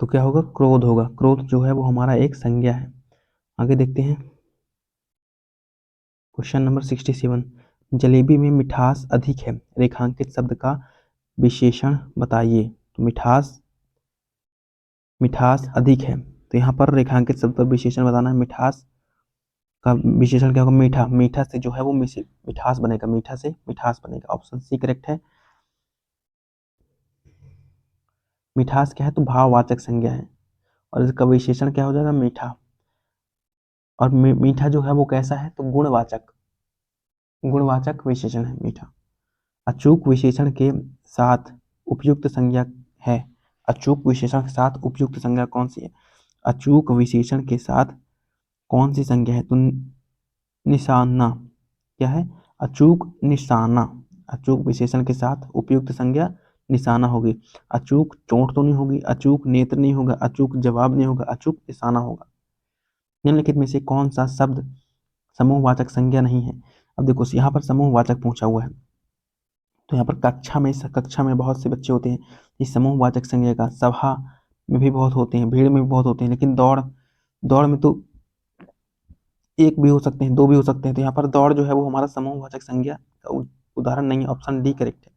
तो क्या होगा? क्रोध होगा। क्रोध जो है वो हमारा एक संज्ञा है। आगे देखते हैं। Question number 67। जलेबी में मिठास अधिक है, रेखांकित शब्द का विशेषण बताइए। तो मिठास अधिक है, तो यहाँ पर रेखांकित शब्द पर विशेषण बताना है। मिठास का विशेषण क्या होगा? मीठा। मीठा से जो है वो मिठास बनेगा, मीठा से मिठास बनेगा। ऑप्शन सी करेक्ट है। मिठास क्या है? तो भाववाचक संज्ञा है, और इसका विशेषण क्या हो जाएगा? मीठा। और मीठा जो है वो कैसा है? तो गुणवाचक विशेषण है मीठा। अचूक विशेषण के साथ उपयुक्त संज्ञा है। अचूक विशेषण के साथ उपयुक्त संज्ञा कौन सी है? अचूक विशेषण के साथ कौन सी संज्ञा है? तो निशाना। क्या है? अचूक निशाना। अचूक विशेषण के साथ उपयुक्त संज्ञा निशाना होगी। अचूक चोट तो नहीं होगी, अचूक नेत्र नहीं होगा, अचूक जवाब नहीं होगा, अचूक निशाना होगा। निम्नलिखित में से कौन सा शब्द समूहवाचक संज्ञा नहीं है? अब देखो यहाँ पर समूहवाचक पूछा हुआ है, तो यहाँ पर कक्षा में बहुत से बच्चे होते हैं। इस समूहवाचक संज्ञा का सभा में भी बहुत होते हैं, भीड़ में भी बहुत होते हैं, लेकिन दौड़ में तो एक भी हो सकते हैं, दो भी हो सकते हैं। तो यहाँ पर दौड़ जो है वो हमारा समूहवाचक संज्ञा का उदाहरण नहीं है। ऑप्शन डी करेक्ट है।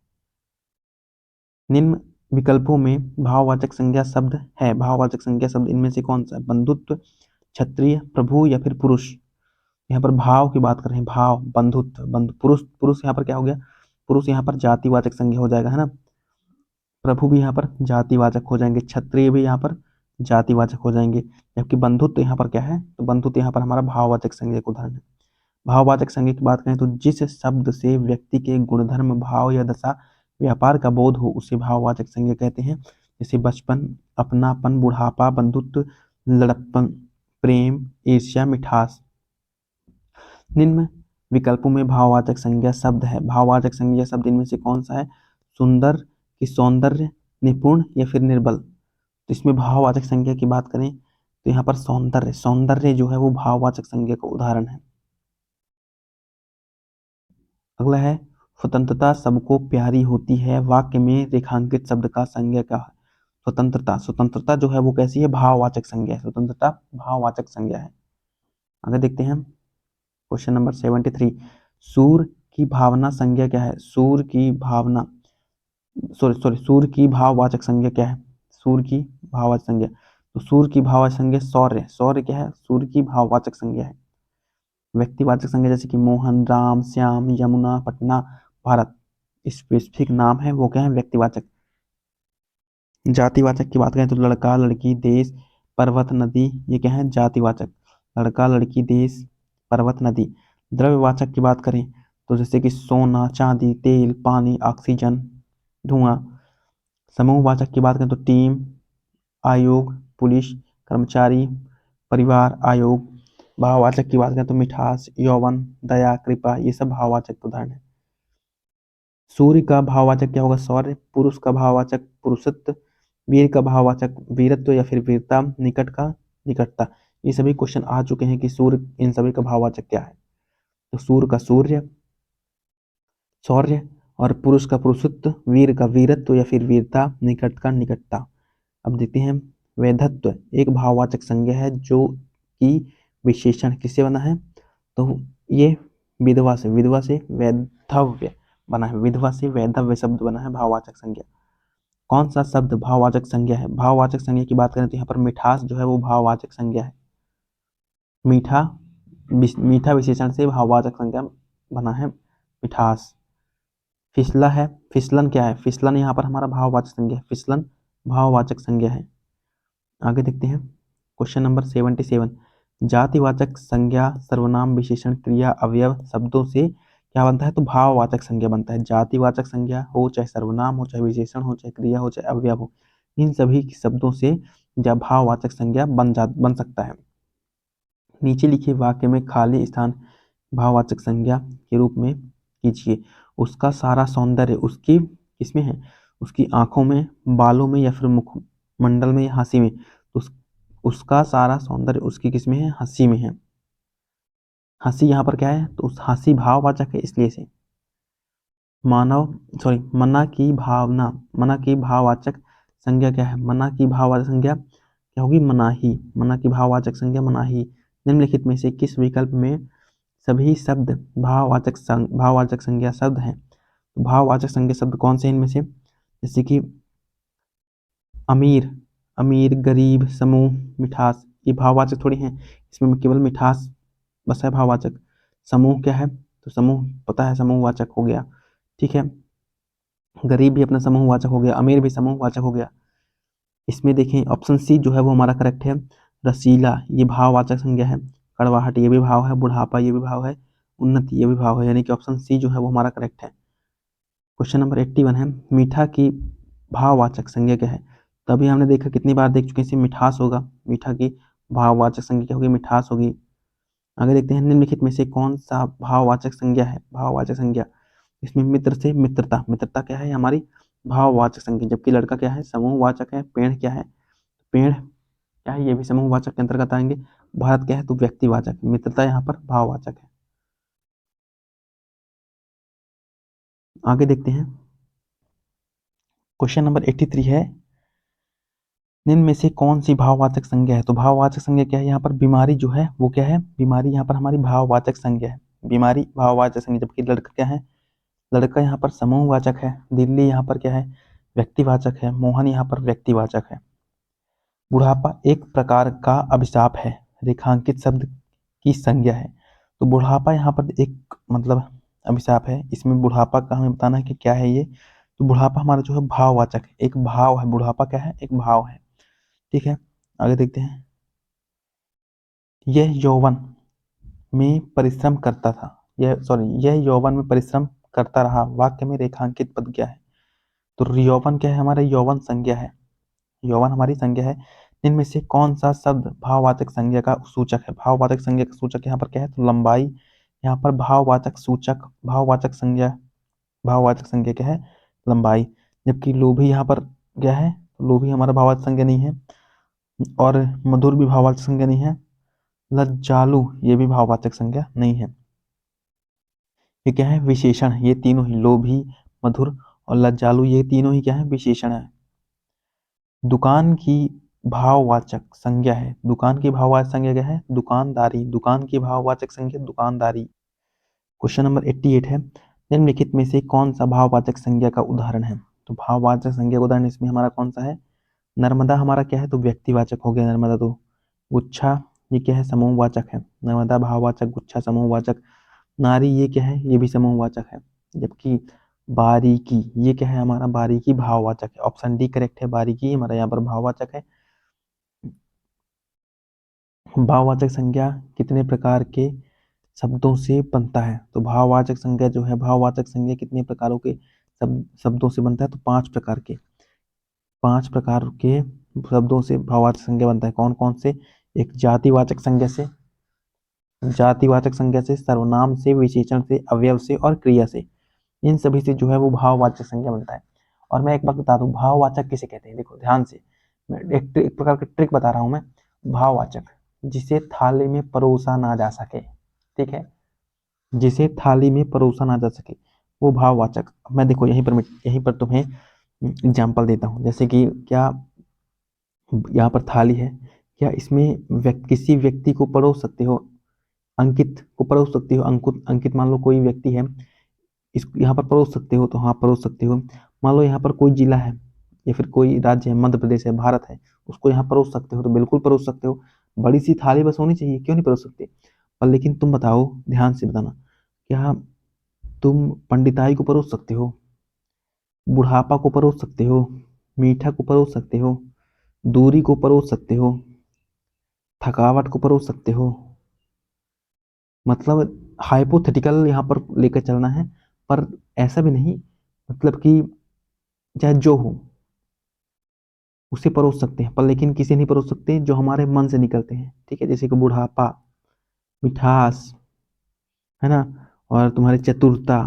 निम्न विकल्पों में भाववाचक संज्ञा शब्द है। भाववाचक संज्ञा शब्द इनमें से कौन सा है? बंधुत्व, क्षत्रिय, प्रभु या फिर पुरुष। यहाँ पर भाव की बात कर रहे हैं। भाव, बंधुत्व, पुरुष। पुरुष यहाँ पर क्या हो गया? पुरुष यहाँ पर जातिवाचक संज्ञा हो जाएगा, है ना। प्रभु भी यहाँ पर जातिवाचक हो जाएंगे, क्षत्रिय भी यहाँ पर जातिवाचक हो जाएंगे, जबकि बंधुत्व यहाँ पर क्या है? तो बंधुत्व यहाँ पर हमारा भाववाचक संज्ञा का उदाहरण है। भाववाचक संज्ञा की बात करें तो जिस शब्द से व्यक्ति के गुणधर्म, भाव या दशा, व्यापार का बोध हो उसे भाववाचक संज्ञा कहते हैं। जैसे बचपन, अपनापन, बुढ़ापा, बंधुत्व, लड़प्पन, प्रेम, ईर्ष्या, मिठास। निम्न विकल्पों में भाववाचक संज्ञा शब्द है। भाववाचक संज्ञा शब्द इनमें से कौन सा है? सुंदर की सौंदर्य, निपुण या फिर निर्बल। तो इसमें भाववाचक संज्ञा की बात करें तो यहाँ पर सौंदर्य। सौंदर्य जो है वो भाववाचक संज्ञा का उदाहरण है। अगला है स्वतंत्रता सबको प्यारी होती है, वाक्य में रेखांकित शब्द का संज्ञा क्या है? स्वतंत्रता। स्वतंत्रता जो है वो कैसी है? भाववाचक संज्ञा है। स्वतंत्रता भाववाचक संज्ञा है। आगे देखते हैं। Question number 73। सूर की भावना संज्ञा क्या है? सूर की भावना सूर की भाववाचक संज्ञा क्या है? सूर की भाववाचक संज्ञा, तो सूर की भाववाचक संज्ञा शौर्य। शौर्य क्या है? सूर की भाववाचक संज्ञा है। व्यक्तिवाचक संज्ञा जैसे कि मोहन, राम, श्याम, यमुना, पटना, भारत, स्पेसिफिक नाम है वो क्या है? व्यक्तिवाचक। जातिवाचक की बात करें तो लड़का, लड़की, देश, पर्वत, नदी, ये क्या है? जातिवाचक। लड़का, लड़की, देश, पर्वत, नदी। द्रव्यवाचक की बात करें तो जैसे कि सोना, चांदी, तेल, पानी, ऑक्सीजन, धुआं। समूहवाचक की बात करें तो टीम, आयोग, पुलिस, कर्मचारी, परिवार, आयोग। भाववाचक की बात करें तो मिठास, यौवन, दया, कृपा, ये सब भाववाचक उदाहरण है। सूर्य का भाववाचक क्या होगा? सौर्य। पुरुष का भाववाचक पुरुषत्व। वीर का भाववाचक वीरत्व या फिर वीरता। निकट का निकटता। ये सभी क्वेश्चन आ चुके हैं कि सूर्य, इन सभी का भाववाचक क्या है। तो सूर्य का सूर्य, शौर्य, और पुरुष का पुरुषत्व, वीर का वीरत्व या फिर वीरता, निकट का निकटता। अब देखते हैं, वैधत्व एक भाववाचक संज्ञा है जो कि विशेषण किससे बना है? तो ये विधवा से वैधव्य बना है, विधवा से वैधव्य शब्द बना है भाववाचक संज्ञा। कौन सा शब्द भाववाचक संज्ञा है? भाववाचक संज्ञा की बात करें तो यहाँ पर मिठास जो है वो भाववाचक संज्ञा है। मीठा मीठा विशेषण से भाववाचक संज्ञा बना है मिठास। फिसला है, फिसलन क्या है? फिसलन यहाँ पर हमारा भाववाचक संज्ञा है, फिसलन भाववाचक संज्ञा है। आगे देखते हैं क्वेश्चन नंबर 77। जातिवाचक संज्ञा सर्वनाम विशेषण क्रिया अवयव शब्दों से क्या बनता है? तो भाववाचक संज्ञा बनता है। जातिवाचक संज्ञा हो, चाहे सर्वनाम हो, चाहे विशेषण हो, चाहे क्रिया हो, चाहे अवयव हो, इन सभी शब्दों से जब भाववाचक संज्ञा बन सकता है। नीचे लिखे वाक्य में खाली स्थान भाववाचक संज्ञा के रूप में कीजिए। उसका सारा सौंदर्य उसकी किसमें है? उसकी आंखों में, बालों में या फिर मुखमंडल में या हंसी में। उसका सारा सौंदर्य उसकी किसमें है? हंसी में है। हंसी यहाँ पर क्या है? तो उस हंसी भाववाचक है, इसलिए से मना की भावना, मना की भाववाचक संज्ञा क्या है? मना की भाववाचक संज्ञा क्या होगी? मनाही। मना की भाववाचक संज्ञा मनाही। निम्नलिखित में से किस विकल्प में सभी शब्द भाववाचक संज्ञा शब्द हैं? भाववाचक संज्ञा शब्द कौन से इनमें से? जैसे कि अमीर, गरीब, समूह, मिठास, ये भाववाचक थोड़ी हैं। इसमें केवल मिठास बस है भाववाचक। समूह क्या है? तो समूह पता है, समूहवाचक हो गया। ठीक है, गरीब भी अपना समूहवाचक हो गया, अमीर भी समूहवाचक हो गया। इसमें देखें ऑप्शन सी जो है वो हमारा करेक्ट है। रसीला ये भाववाचक संज्ञा है। कड़वाहट ये भी भाव है। बुढ़ापा ये भी भाव है। उन्नति ये भी भाव है, यानी कि ऑप्शन सी जो है वो हमारा करेक्ट है। क्वेश्चन नंबर 81 है, मीठा की भाववाचक संज्ञा क्या है? तो अभी हमने देखा, कितनी बार देख चुके हैं, मिठास होगा। मीठा की भाववाचक संज्ञा क्या होगी? मिठास होगी। आगे देखते हैं, निम्नलिखित में से कौन सा भाववाचक संज्ञा है? भाववाचक संज्ञा इसमें मित्र से मित्रता, मित्रता क्या है? हमारी भाववाचक संज्ञा। जबकि लड़का क्या है? समूहवाचक है। पेड़ क्या है? पेड़ क्या है? ये भी समूहवाचक के अंतर्गत आएंगे। भारत क्या है? तो व्यक्तिवाचक। मित्रता यहाँ पर भाववाचक है। आगे देखते हैं, क्वेश्चन नंबर 83 है, निम्न में से कौन सी भाववाचक संज्ञा है? तो भाववाचक संज्ञा क्या है? यहाँ पर बीमारी जो है वो क्या है? बीमारी यहाँ पर हमारी भाववाचक संज्ञा है। बीमारी भाववाचक संज्ञा। जबकि लड़का क्या है? लड़का यहाँ पर समूहवाचक है। दिल्ली यहाँ पर क्या है? व्यक्तिवाचक है। मोहन यहाँ पर व्यक्तिवाचक है। बुढ़ापा एक प्रकार का अभिशाप है, रेखांकित शब्द की संज्ञा है। तो बुढ़ापा यहाँ पर एक मतलब अभिशाप है। इसमें बुढ़ापा का हमें बताना है कि क्या है ये। तो बुढ़ापा हमारा जो है भाववाचक है, एक भाव है। बुढ़ापा क्या है? एक भाव है। ठीक है, आगे देखते हैं, यह यौवन में परिश्रम करता था, यह यौवन में परिश्रम करता रहा, वाक्य में रेखांकित पद क्या है? तो यौवन क्या है? हमारा यौवन संज्ञा है। यौवन हमारी संज्ञा है। इनमें से कौन सा शब्द भाववाचक संज्ञा का सूचक है? भाववाचक संज्ञा का सूचक यहाँ पर क्या है? तो लंबाई। यहाँ पर भाववाचक सूचक, भाववाचक संज्ञा क्या है? लंबाई। जबकि लोभी यहाँ पर क्या है? लोभी हमारा भाववाचक संज्ञा नहीं है। और मधुर भी भाववाचक संज्ञा नहीं है। लज्जालु ये भी भाववाचक संज्ञा नहीं है। ये क्या है? विशेषण। ये तीनों ही, लोभी, मधुर और लज्जालु, ये तीनों ही क्या है? विशेषण है। दुकान की भाववाचक संज्ञा है। दुकान की भाववाचक संज्ञा क्या है? दुकानदारी। दुकान की भाववाचक संज्ञा दुकानदारी। क्वेश्चन नंबर 88 है, निम्नलिखित में से कौन सा भाववाचक संज्ञा का उदाहरण है? तो भाववाचक संज्ञा का उदाहरण इसमें हमारा कौन सा है? नर्मदा हमारा क्या है? तो व्यक्तिवाचक हो गया नर्मदा। तो गुच्छा ये क्या है? समूहवाचक है। नर्मदा भाववाचक, गुच्छा समूहवाचक। नारी ये क्या है? ये भी समूहवाचक है। जबकि बारीकी ये क्या है? हमारा बारीकी भाववाचक है। ऑप्शन डी करेक्ट है, बारीकी हमारा यहाँ पर भाववाचक है। भाववाचक संज्ञा कितने प्रकार के शब्दों से बनता है? तो भाववाचक संज्ञा जो है, भाववाचक संज्ञा कितने प्रकारों के शब्दों से बनता है? तो 5 प्रकार के शब्दों से भाववाचक संज्ञा बनता है। कौन कौन से? एक जातिवाचक संज्ञा से, सर्वनाम से, विशेषण से, अवयव से और क्रिया से। इन सभी से जो है वो भाववाचक संज्ञा बनता है। और मैं एक बात बता दूं, भाववाचक किसे कहते हैं, देखो ध्यान से, मैं एक प्रकार की ट्रिक बता रहा हूं मैं। भाववाचक, जिसे थाली में परोसा ना जा सके, ठीक है, जिसे थाली में परोसा ना जा सके, वो भाववाचक। मैं देखो यहीं पर तुम्हें एग्जाम्पल देता हूँ। जैसे कि क्या यहाँ पर थाली है, क्या इसमें किसी व्यक्ति को परोस सकते हो, अंकित को परोस सकते हो, अंकित मान लो कोई व्यक्ति है, इस यहाँ पर परोस सकते हो, तो हाँ परोस सकते हो। मान लो यहाँ पर कोई जिला है या फिर कोई राज्य है, मध्य प्रदेश है, भारत है, उसको यहाँ परोस सकते हो, तो बिल्कुल परोस सकते हो। बड़ी सी थाली बस होनी चाहिए, क्यों नहीं परोस सकते। पर लेकिन तुम बताओ, ध्यान से बताना, क्या तुम पंडिताई को परोस सकते हो, बुढ़ापा को परोस सकते हो, मीठा को परोस सकते हो, दूरी को परोस सकते हो, थकावट को परोस सकते हो। मतलब हाइपोथेटिकल यहाँ पर लेकर चलना है, पर ऐसा भी नहीं, मतलब कि चाहे जो हो उसे परोस सकते हैं, पर लेकिन किसे नहीं परोस सकते, जो हमारे मन से निकलते हैं, ठीक है, जैसे कि बुढ़ापा, मिठास, है ना, और तुम्हारी चतुरता,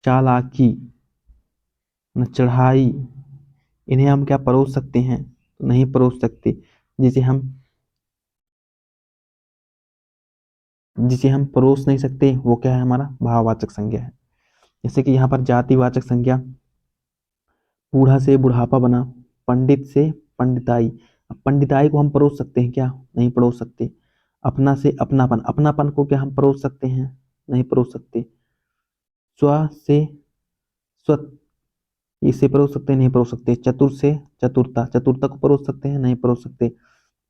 चालाकी, न चढ़ाई, इन्हें हम क्या परोस सकते हैं, तो नहीं जिसे हम परोस नहीं सकते, वो क्या है, हमारा भाववाचक संज्ञा है। जैसे कि यहाँ पर जातिवाचक संज्ञा, बूढ़ा से बुढ़ापा बना, पंडित से पंडिताई। अब पंडिताई को हम परोस सकते हैं क्या, नहीं परोस सकते। अपना से अपनापन, अपनापन को क्या हम परोस सकते हैं, नहीं परोस सकते। स्व से स्व, इसे परोस सकते हैं, नहीं परोस सकते। चतुर से चतुरता, चतुरता को परोस सकते हैं, नहीं परोस सकते।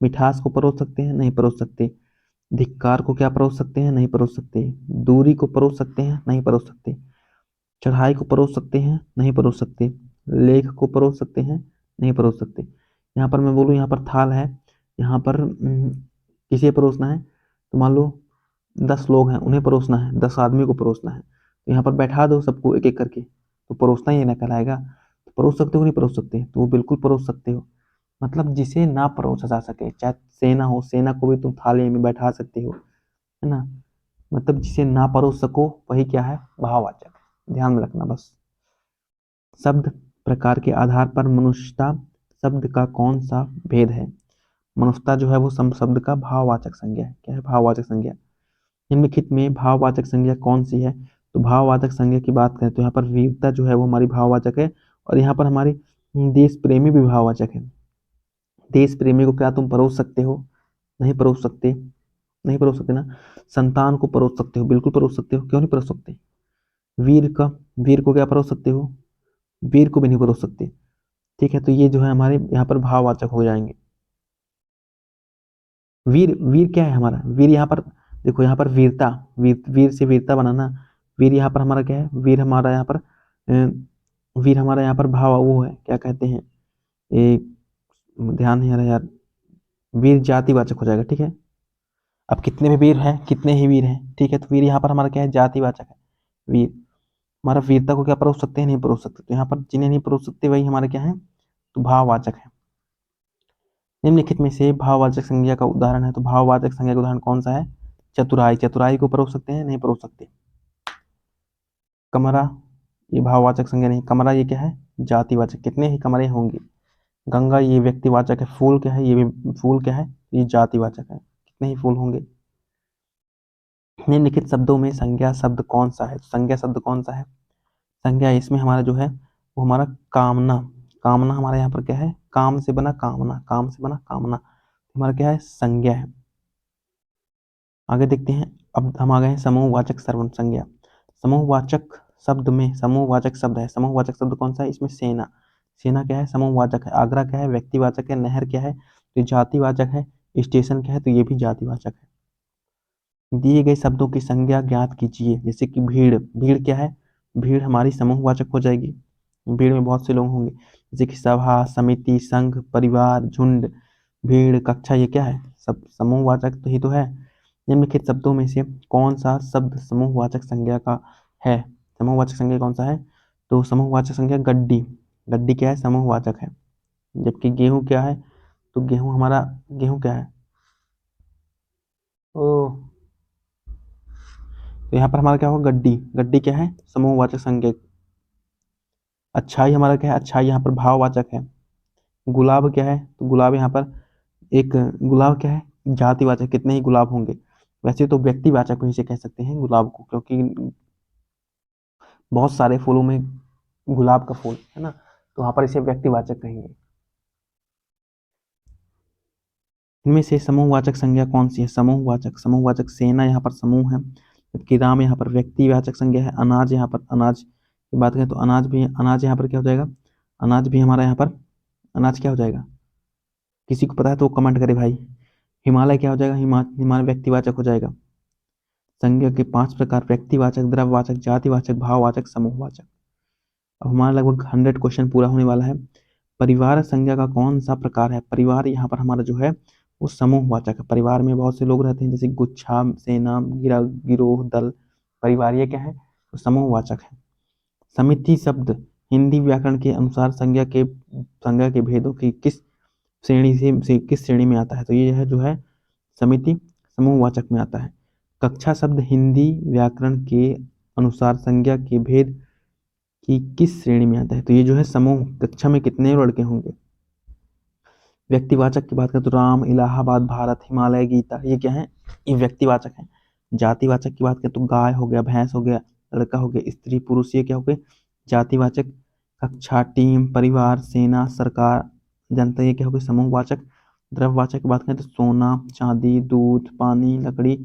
मिठास को परोस सकते हैं, नहीं परोस सकते। धिक्कार को क्या परोस सकते हैं, नहीं परोस सकते। दूरी को परोस सकते हैं, नहीं परोस सकते। चढ़ाई को परोस सकते हैं, नहीं परोस सकते। लेख को परोस सकते हैं, नहीं परोस सकते। यहाँ पर मैं बोलूँ, यहाँ पर थाल है, यहाँ पर किसे परोसना है, तो मान लो 10 लोग हैं, उन्हें परोसना है, 10 आदमी को परोसना है, तो यहाँ पर बैठा दो सबको एक एक करके, तो परोसना ही ना कहलाएगा। तो परोस सकते हो, नहीं परोस सकते, तो वो बिल्कुल परोस सकते हो। मतलब जिसे ना परोसा जा सके, चाहे सेना हो, सेना को भी तुम थाली में बैठा सकते हो, है ना। मतलब जिसे ना परोस सको, वही क्या है, भाववाचक। ध्यान में रखना बस। शब्द प्रकार के आधार पर मनुष्यता शब्द का कौन सा भेद है। मनुष्यता जो है वो शब्द का भाववाचक संज्ञा है। क्या है, भाववाचक संज्ञा। निम्नलिखित में भाववाचक संज्ञा कौन सी है, तो भाववाचक संज्ञा की बात करें तो यहाँ पर वीरता जो है वो हमारी भाववाचक है, और यहाँ पर हमारी देश प्रेमी भी भाववाचक है। देश प्रेमी को क्या तुम परोस सकते हो, नहीं परोस सकते, नहीं परोस सकते ना। संतान को परोस सकते हो, बिल्कुल परोस सकते हो, क्यों नहीं परोस सकते। वीर का, वीर को क्या परोस सकते हो, वीर को भी नहीं परोस सकते। ठीक है, तो ये जो है हमारे यहाँ पर भाववाचक हो जाएंगे। वीर, वीर क्या है हमारा, वीर यहाँ पर देखो, यहाँ पर वीरता, वीर से वीरता बनाना। वीर यहाँ पर हमारा क्या है, वीर हमारा यहाँ पर वीर हमारा यहाँ पर भाव वो है, क्या कहते हैं, एक ध्यान नहीं आ रहा यार। वीर जातिवाचक हो जाएगा, ठीक है। अब कितने भी वीर हैं, कितने ही वीर हैं, ठीक है, तो वीर यहाँ पर हमारा क्या है, जातिवाचक है। वीर हमारा वीरता को क्या परोस सकते हैं, नहीं परोस सकते, तो यहाँ पर जिन्हें नहीं परोस सकते वही हमारे क्या है, तो भाववाचक है। निम्नलिखित में से भाववाचक संज्ञा का उदाहरण है, तो भाववाचक संज्ञा का उदाहरण कौन सा है, चतुराई, चतुराई को परोस सकते हैं, नहीं परोस सकते। कमरा, ये भाववाचक संज्ञा नहीं, कमरा ये क्या है, जातिवाचक, कितने ही कमरे होंगे। गंगा ये व्यक्तिवाचक है। फूल क्या है, ये भी फूल क्या है, ये जातिवाचक है, कितने ही फूल होंगे। निम्नलिखित शब्दों में संज्ञा शब्द कौन सा है, संज्ञा शब्द कौन सा है। संज्ञा इसमें हमारा जो है वो हमारा कामना, कामना हमारा यहाँ पर क्या है, काम से बना कामना, काम से बना कामना, हमारा क्या है, संज्ञा है। आगे देखते हैं, अब हम आ गए हैं समूहवाचक सर्वनाम संज्ञा। समूहवाचक शब्द में, समूहवाचक शब्द है, समूहवाचक शब्द कौन सा है, इसमें सेना, सेना क्या है, समूहवाचक है। आगरा क्या है, व्यक्तिवाचक है। नहर क्या है, तो जातिवाचक है। स्टेशन क्या है, तो ये भी जातिवाचक है। दिए गए शब्दों की संज्ञा ज्ञात कीजिए। जैसे कि भीड़, भीड़ क्या है, भीड़ हमारी समूहवाचक हो जाएगी, भीड़ में बहुत से लोग होंगे। जैसे कि सभा, समिति, संघ, परिवार, झुंड, भीड़, कक्षा, ये क्या है, सब समूहवाचक तो ही तो है। निम्नलिखित शब्दों में से कौन सा शब्द समूहवाचक संज्ञा का है, समूहवाचक संज्ञा कौन सा है, तो समूहवाचक संज्ञा गड्डी, गड्डी क्या है, समूहवाचक है। जबकि गेहूं क्या है, तो गेहूं हमारा, गेहूं क्या है, ओ तो यहाँ पर हमारा क्या होगा, गड्डी। गड्डी क्या है, समूहवाचक संज्ञा। अच्छाई हमारा क्या है, अच्छाई यहाँ पर भाववाचक है। गुलाब क्या है, तो गुलाब यहाँ पर एक, गुलाब क्या है, जातिवाचक, कितने ही गुलाब होंगे। वैसे तो व्यक्तिवाचक भी इसे कह सकते हैं गुलाब को, क्योंकि बहुत सारे फूलों में गुलाब का फूल है ना, तो वहां पर इसे व्यक्तिवाचक कहेंगे। इनमें से समूहवाचक संज्ञा कौन सी है, समूहवाचक, समूहवाचक सेना यहाँ पर समूह है, जबकि राम यहाँ पर व्यक्तिवाचक संज्ञा है। अनाज यहाँ पर, अनाज की बात करें तो अनाज भी, अनाज यहाँ पर क्या हो जाएगा, अनाज भी हमारा यहाँ पर, अनाज क्या हो जाएगा, किसी को पता है तो कमेंट करे भाई। हिमालय क्या हो जाएगा, हिमालय व्यक्तिवाचक हो जाएगा। संज्ञा के 5 प्रकार, व्यक्तिवाचक, द्रव्यवाचक, जातिवाचक, भाववाचक, समूहवाचक। अब हमारा लगभग 100 क्वेश्चन पूरा होने वाला है। परिवार संज्ञा का कौन सा प्रकार है, परिवार यहाँ पर हमारा जो है वो समूहवाचक है। परिवार में बहुत से लोग रहते हैं, जैसे गुच्छा, सेना, गिरोह, दल। परिवार ये क्या है, तो समूहवाचक है। समिति शब्द हिंदी व्याकरण के अनुसार संज्ञा के भेदों की किस श्रेणी से किस श्रेणी में आता है, तो ये है जो है समिति समूहवाचक में आता है। कक्षा शब्द हिंदी व्याकरण के अनुसार संज्ञा के भेद की किस श्रेणी में आता है, तो ये जो है समूह, कक्षा में कितने लड़के होंगे। व्यक्तिवाचक की बात करें तो राम, इलाहाबाद, भारत, हिमालय, गीता, ये क्या है, ये व्यक्तिवाचक है। जातिवाचक की बात करें तो गाय हो गया, भैंस हो गया, लड़का हो गया, स्त्री, पुरुष, ये क्या हो गए जातिवाचक। कक्षा, टीम, परिवार, सेना, सरकार, जनता, ये क्या हो गए समूहवाचक। द्रव्यवाचक की बात करें तो सोना, चांदी, दूध, पानी, लकड़ी,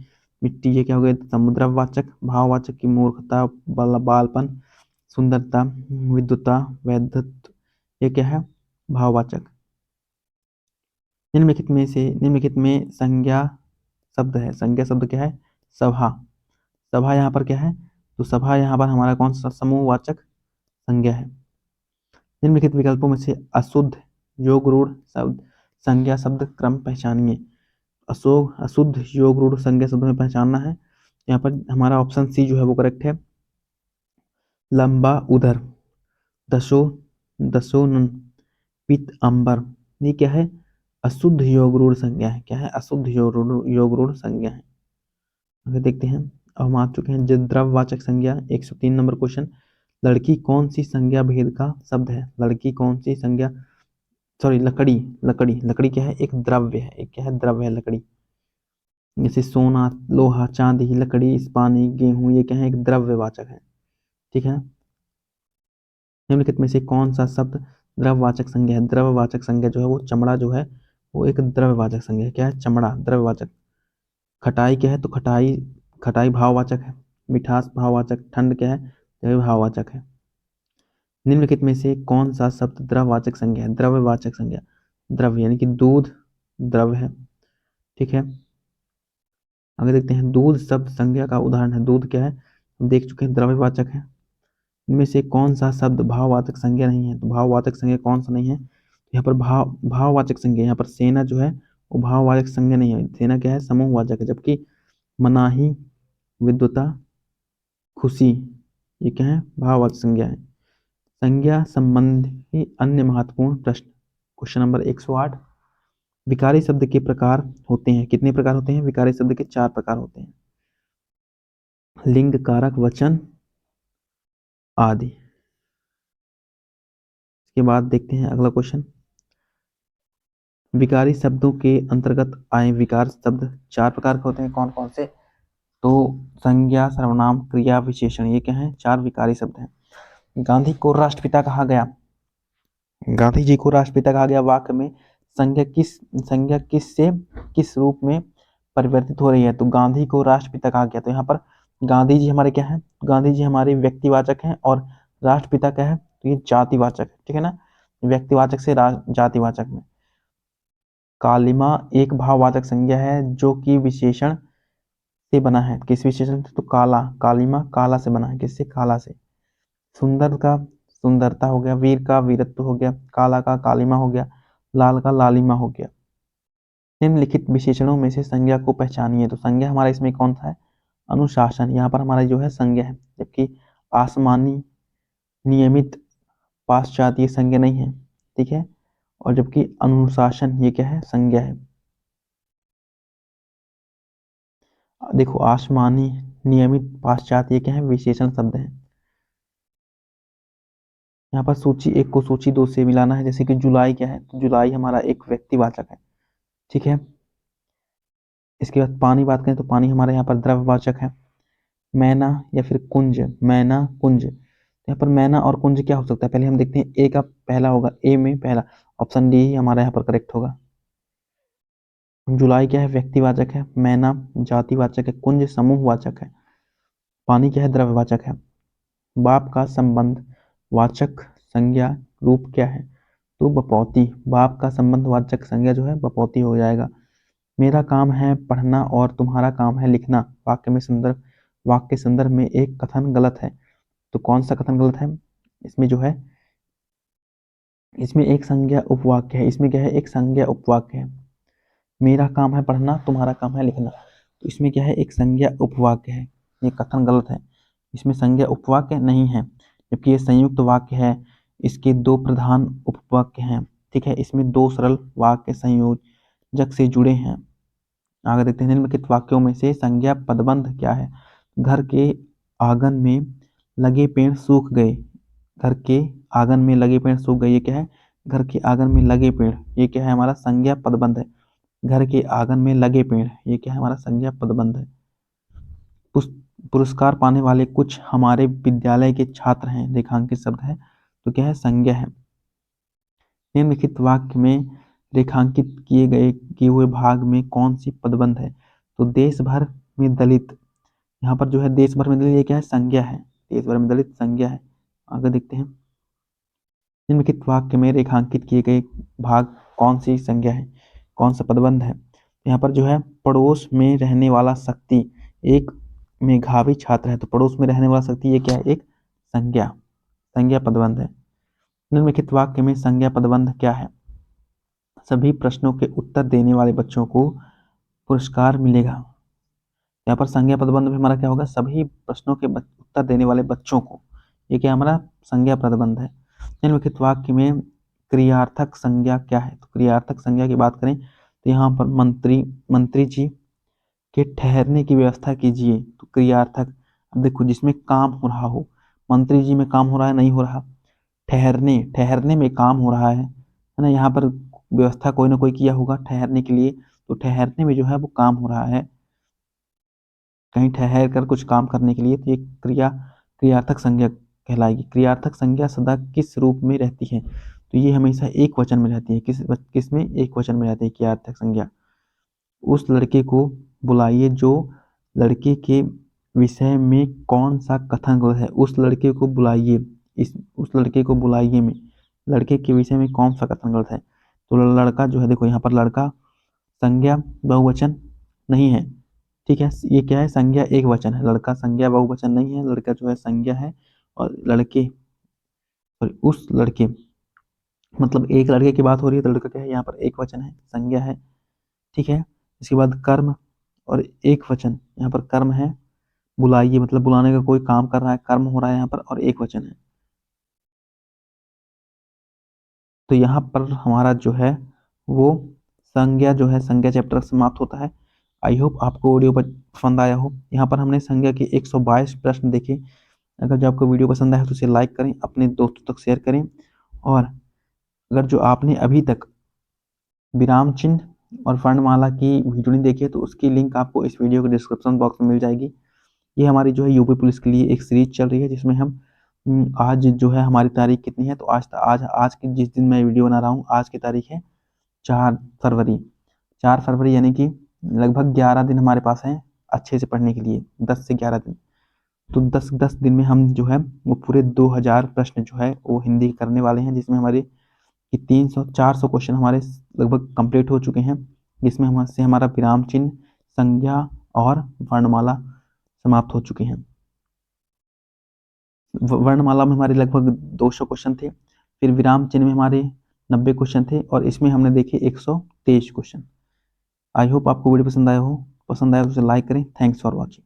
मिट्टी, ये क्या हो गए द्रव्यवाचक। भाववाचक की मूर्खता, बालपन, सुंदरता, विद्वता, वैधत्व, ये क्या है भाववाचक। निम्नलिखित में संज्ञा शब्द है, संज्ञा शब्द क्या है, सभा। सभा यहाँ पर क्या है, तो सभा यहाँ पर हमारा कौन सा समूहवाचक संज्ञा है। निम्नलिखित विकल्पों में से अशुद्ध योग रूढ़ शब्द संज्ञा शब्द क्रम पहचानिए। अशुद्ध योग रूढ़ संज्ञा शब्द में पहचानना है, यहाँ पर हमारा ऑप्शन सी जो है वो करेक्ट है। लंबा उदर, दशो दशोनन, पित अंबर, ये क्या है अशुद्ध योग रूढ़ संज्ञा है। क्या है, अशुद्ध योग रूढ़ संज्ञा है। आगे देखते हैं। अब हम आ चुके हैं द्रव्यवाचक संज्ञा, 103 नंबर क्वेश्चन। लड़की कौन सी संज्ञा भेद का शब्द है, लड़की कौन सी संज्ञा, सॉरी लकड़ी, लकड़ी क्या है, एक द्रव्य है, एक क्या है द्रव्य है लकड़ी। जैसे सोना, लोहा, चांदी, लकड़ी, इस्पानी, गेहूं, ये क्या है एक द्रव्यवाचक है। ठीक है। निम्नलिखित में से कौन सा शब्द द्रव्यवाचक संज्ञा है, द्रव्यवाचक संज्ञा जो है वो चमड़ा जो है वो एक द्रव्यवाचक संज्ञा है। क्या है, चमड़ा द्रव्यवाचक। खटाई क्या है, तो खटाई, खटाई भाववाचक है। मिठास भाववाचक। ठंड क्या है, तो ये भाववाचक है। निम्नलिखित में से कौन सा शब्द द्रव्यवाचक संज्ञा है, द्रव्यवाचक संज्ञा, द्रव्य यानी कि दूध द्रव्य है। ठीक है। आगे देखते हैं। दूध शब्द संज्ञा का उदाहरण है, दूध क्या है हम देख चुके हैं द्रव्यवाचक है। इनमें से कौन सा शब्द भाववाचक संज्ञा नहीं है, तो भाववाचक संज्ञा कौन सा नहीं है, तो यहाँ पर भाववाचक संज्ञा, यहाँ पर सेना जो है वो भाववाचक संज्ञा नहीं है। सेना क्या है समूहवाचक है। जबकि मनाही, विद्वता, खुशी, ये क्या है भाववाचक संज्ञा है। संज्ञा संबंधी अन्य महत्वपूर्ण प्रश्न, क्वेश्चन नंबर 108। विकारी शब्द के प्रकार होते हैं, कितने प्रकार होते हैं, विकारी शब्द के 4 प्रकार होते हैं। लिंग, कारक, वचन आदि। इसके बाद देखते हैं अगला क्वेश्चन। विकारी शब्दों के अंतर्गत आए विकार शब्द 4 प्रकार के होते हैं, कौन कौन से, तो संज्ञा, सर्वनाम, क्रिया, विशेषण, ये क्या है 4 विकारी शब्द हैं। गांधी को राष्ट्रपिता कहा गया, गांधी जी को राष्ट्रपिता कहा गया वाक्य में संज्ञा किस से किस रूप में परिवर्तित हो रही है, तो गांधी को राष्ट्रपिता कहा गया। तो यहाँ पर गांधी जी हमारे क्या है, गांधी जी हमारे व्यक्तिवाचक हैं और राष्ट्रपिता क्या है, तो ये जातिवाचक है। ठीक है ना, व्यक्तिवाचक से जातिवाचक में। कालिमा एक भाववाचक संज्ञा है जो कि विशेषण से बना है, किस विशेषण से, तो काला, कालिमा काला से बना है, किससे, काला से। सुंदर का सुंदरता हो गया, वीर का वीरत्व हो गया, काला का कालिमा हो गया, लाल का लालिमा हो गया। निम्नलिखित विशेषणों में से संज्ञा को पहचानिए, तो संज्ञा हमारा इसमें कौन सा है, अनुशासन, यहाँ पर हमारा जो है संज्ञा है। जबकि आसमानी, नियमित, पाश्चात्य संज्ञा नहीं है। ठीक है। और जबकि अनुशासन ये क्या है संज्ञा है। देखो आसमानी, नियमित, पाश्चात्य, ये क्या है, विशेषण शब्द है। यहाँ पर सूची एक को सूची दो से मिलाना है, जैसे कि जुलाई क्या है, तो जुलाई हमारा एक व्यक्तिवाचक है, ठीक है। इसके बाद पानी बात करें तो पानी हमारे यहाँ पर द्रव्यवाचक है। मैना या फिर कुंज, मैना कुंज, यहाँ पर मैना और कुंज क्या हो सकता है, पहले हम देखते हैं। ए का पहला होगा, ए में पहला, ऑप्शन डी ही हमारा यहाँ पर करेक्ट होगा। जुलाई क्या है, व्यक्तिवाचक है। मैना जातिवाचक है। कुंज समूहवाचक है। पानी क्या है, द्रव्यवाचक है। बाप का संबंध वाचक संज्ञा रूप क्या है, तो बपौती। बाप का संबंध वाचक संज्ञा जो है बपौती हो जाएगा। मेरा काम है पढ़ना और तुम्हारा काम है लिखना, वाक्य संदर्भ में एक कथन गलत है, तो कौन सा कथन गलत है, इसमें जो है, इसमें एक संज्ञा उपवाक्य है, इसमें क्या है, एक संज्ञा उपवाक्य है। मेरा काम है पढ़ना, तुम्हारा काम है लिखना, तो इसमें क्या है, एक संज्ञा उपवाक्य है, ये कथन गलत है, इसमें संज्ञा उपवाक्य नहीं है, जबकि ये संयुक्त वाक्य है, इसके दो प्रधान उपवाक्य हैं, ठीक है, इसमें दो सरल वाक्य संयोजक से जुड़े हैं। आगे देखते हैं, निम्नलिखित वाक्यों में से संज्ञा पदबंध क्या है। घर के आंगन में लगे पेड़ सूख गए, घर के आंगन में लगे पेड़ सूख गए, ये क्या है, घर के आंगन में लगे पेड़, ये क्या है, हमारा संज्ञा पदबंध है। घर के आंगन में लगे पेड़, ये क्या है, हमारा संज्ञा पदबंध है। पुरस्कार पाने वाले कुछ हमारे विद्यालय के छात्र हैं, रेखांकित शब्द है, तो क्या है, संज्ञा है। निम्नलिखित वाक्य में रेखांकित किए हुए भाग में कौन सी पदबंध है, तो देश भर में दलित, यहाँ पर जो है देश भर में दलित, ये क्या है, संज्ञा है, देश भर में दलित संज्ञा है। आगे देखते हैं, निम्नलिखित वाक्य में रेखांकित किए गए भाग कौन सी संज्ञा है, कौन सा पदबंध है। यहाँ पर जो है, पड़ोस में रहने वाला शक्ति एक मेधावी छात्र है, तो पड़ोस में रहने वाला शक्ति, ये क्या है, एक संज्ञा पदबंध है। निम्नलिखित वाक्य में संज्ञा पदबंध क्या है, सभी प्रश्नों के उत्तर देने वाले बच्चों को पुरस्कार मिलेगा। यहाँ पर संज्ञा पदबंध में हमारा क्या होगा, सभी प्रश्नों के उत्तर देने वाले बच्चों को, ये क्या हमारा संज्ञा पदबंध है। निम्नलिखित वाक्य में क्रियार्थक संज्ञा क्या है, तो क्रियार्थक संज्ञा की बात करें तो यहाँ पर मंत्री जी के ठहरने की व्यवस्था कीजिए, तो क्रियार्थक, अब देखो जिसमें काम हो रहा हो, मंत्री जी में काम हो रहा है, नहीं हो रहा, ठहरने में काम हो रहा है ना, यहाँ पर व्यवस्था कोई ना कोई किया होगा ठहरने के लिए, तो ठहरने में जो है वो काम हो रहा है, कहीं ठहर कर कुछ काम करने के लिए, तो ये क्रियार्थक संज्ञा कहलाएगी। क्रियार्थक संज्ञा सदा किस रूप में रहती है, तो ये हमेशा एक वचन में रहती है, किस में, एक वचन में रहती है क्रियार्थक संज्ञा। उस लड़के को बुलाइए जो लड़के के विषय में कौन सा कथन गलत है, उस लड़के को बुलाइए, उस लड़के को बुलाइए में लड़के के विषय में कौन सा कथन गलत है, तो लड़का जो है, देखो यहाँ पर लड़का संज्ञा बहुवचन नहीं है, ठीक है, ये क्या है, संज्ञा एक वचन है, लड़का संज्ञा बहुवचन नहीं है, लड़का जो है संज्ञा है, और लड़के, सॉरी उस लड़के, मतलब एक लड़के की बात हो रही है, तो लड़का क्या है, यहाँ पर एक वचन है, संज्ञा है, ठीक है। इसके बाद कर्म और एक वचन, यहाँ पर कर्म है, बुलाइए मतलब बुलाने का कोई काम कर रहा है, कर्म हो रहा है यहाँ पर, और एक वचन है, तो यहाँ पर हमारा जो है वो संज्ञा जो है, संज्ञा चैप्टर समाप्त होता है। आई होप आपको वीडियो पसंद आया हो। यहाँ पर हमने संज्ञा के 122 प्रश्न देखे। अगर जो आपको वीडियो पसंद आया तो इसे लाइक करें, अपने दोस्तों तक शेयर करें, और अगर जो आपने अभी तक विराम चिन्ह और वर्णमाला की वीडियो नहीं देखी है तो उसकी लिंक आपको इस वीडियो के डिस्क्रिप्शन बॉक्स में मिल जाएगी। ये हमारी जो है यूपी पुलिस के लिए एक सीरीज चल रही है, जिसमें हम आज जो है, हमारी तारीख कितनी है, तो आज की जिस दिन मैं वीडियो बना रहा हूँ, आज की तारीख है 4 फरवरी। 4 फरवरी यानी कि लगभग 11 दिन हमारे पास हैं अच्छे से पढ़ने के लिए, 10 से 11 दिन। तो 10 दिन में हम जो है वो पूरे 2000 प्रश्न जो है वो हिंदी करने वाले हैं, जिसमें हमारे 300-400 क्वेश्चन हमारे लगभग कंप्लीट हो चुके हैं, जिसमें हमसे हमारा विराम चिन्ह, संज्ञा और वर्णमाला समाप्त हो चुके हैं। वर्णमाला में हमारे लगभग 200 क्वेश्चन थे, फिर विराम चिन्ह में हमारे 90 क्वेश्चन थे, और इसमें हमने देखे 123 क्वेश्चन। आई होप आपको वीडियो पसंद आया तो उसे लाइक करें। Thanks for watching.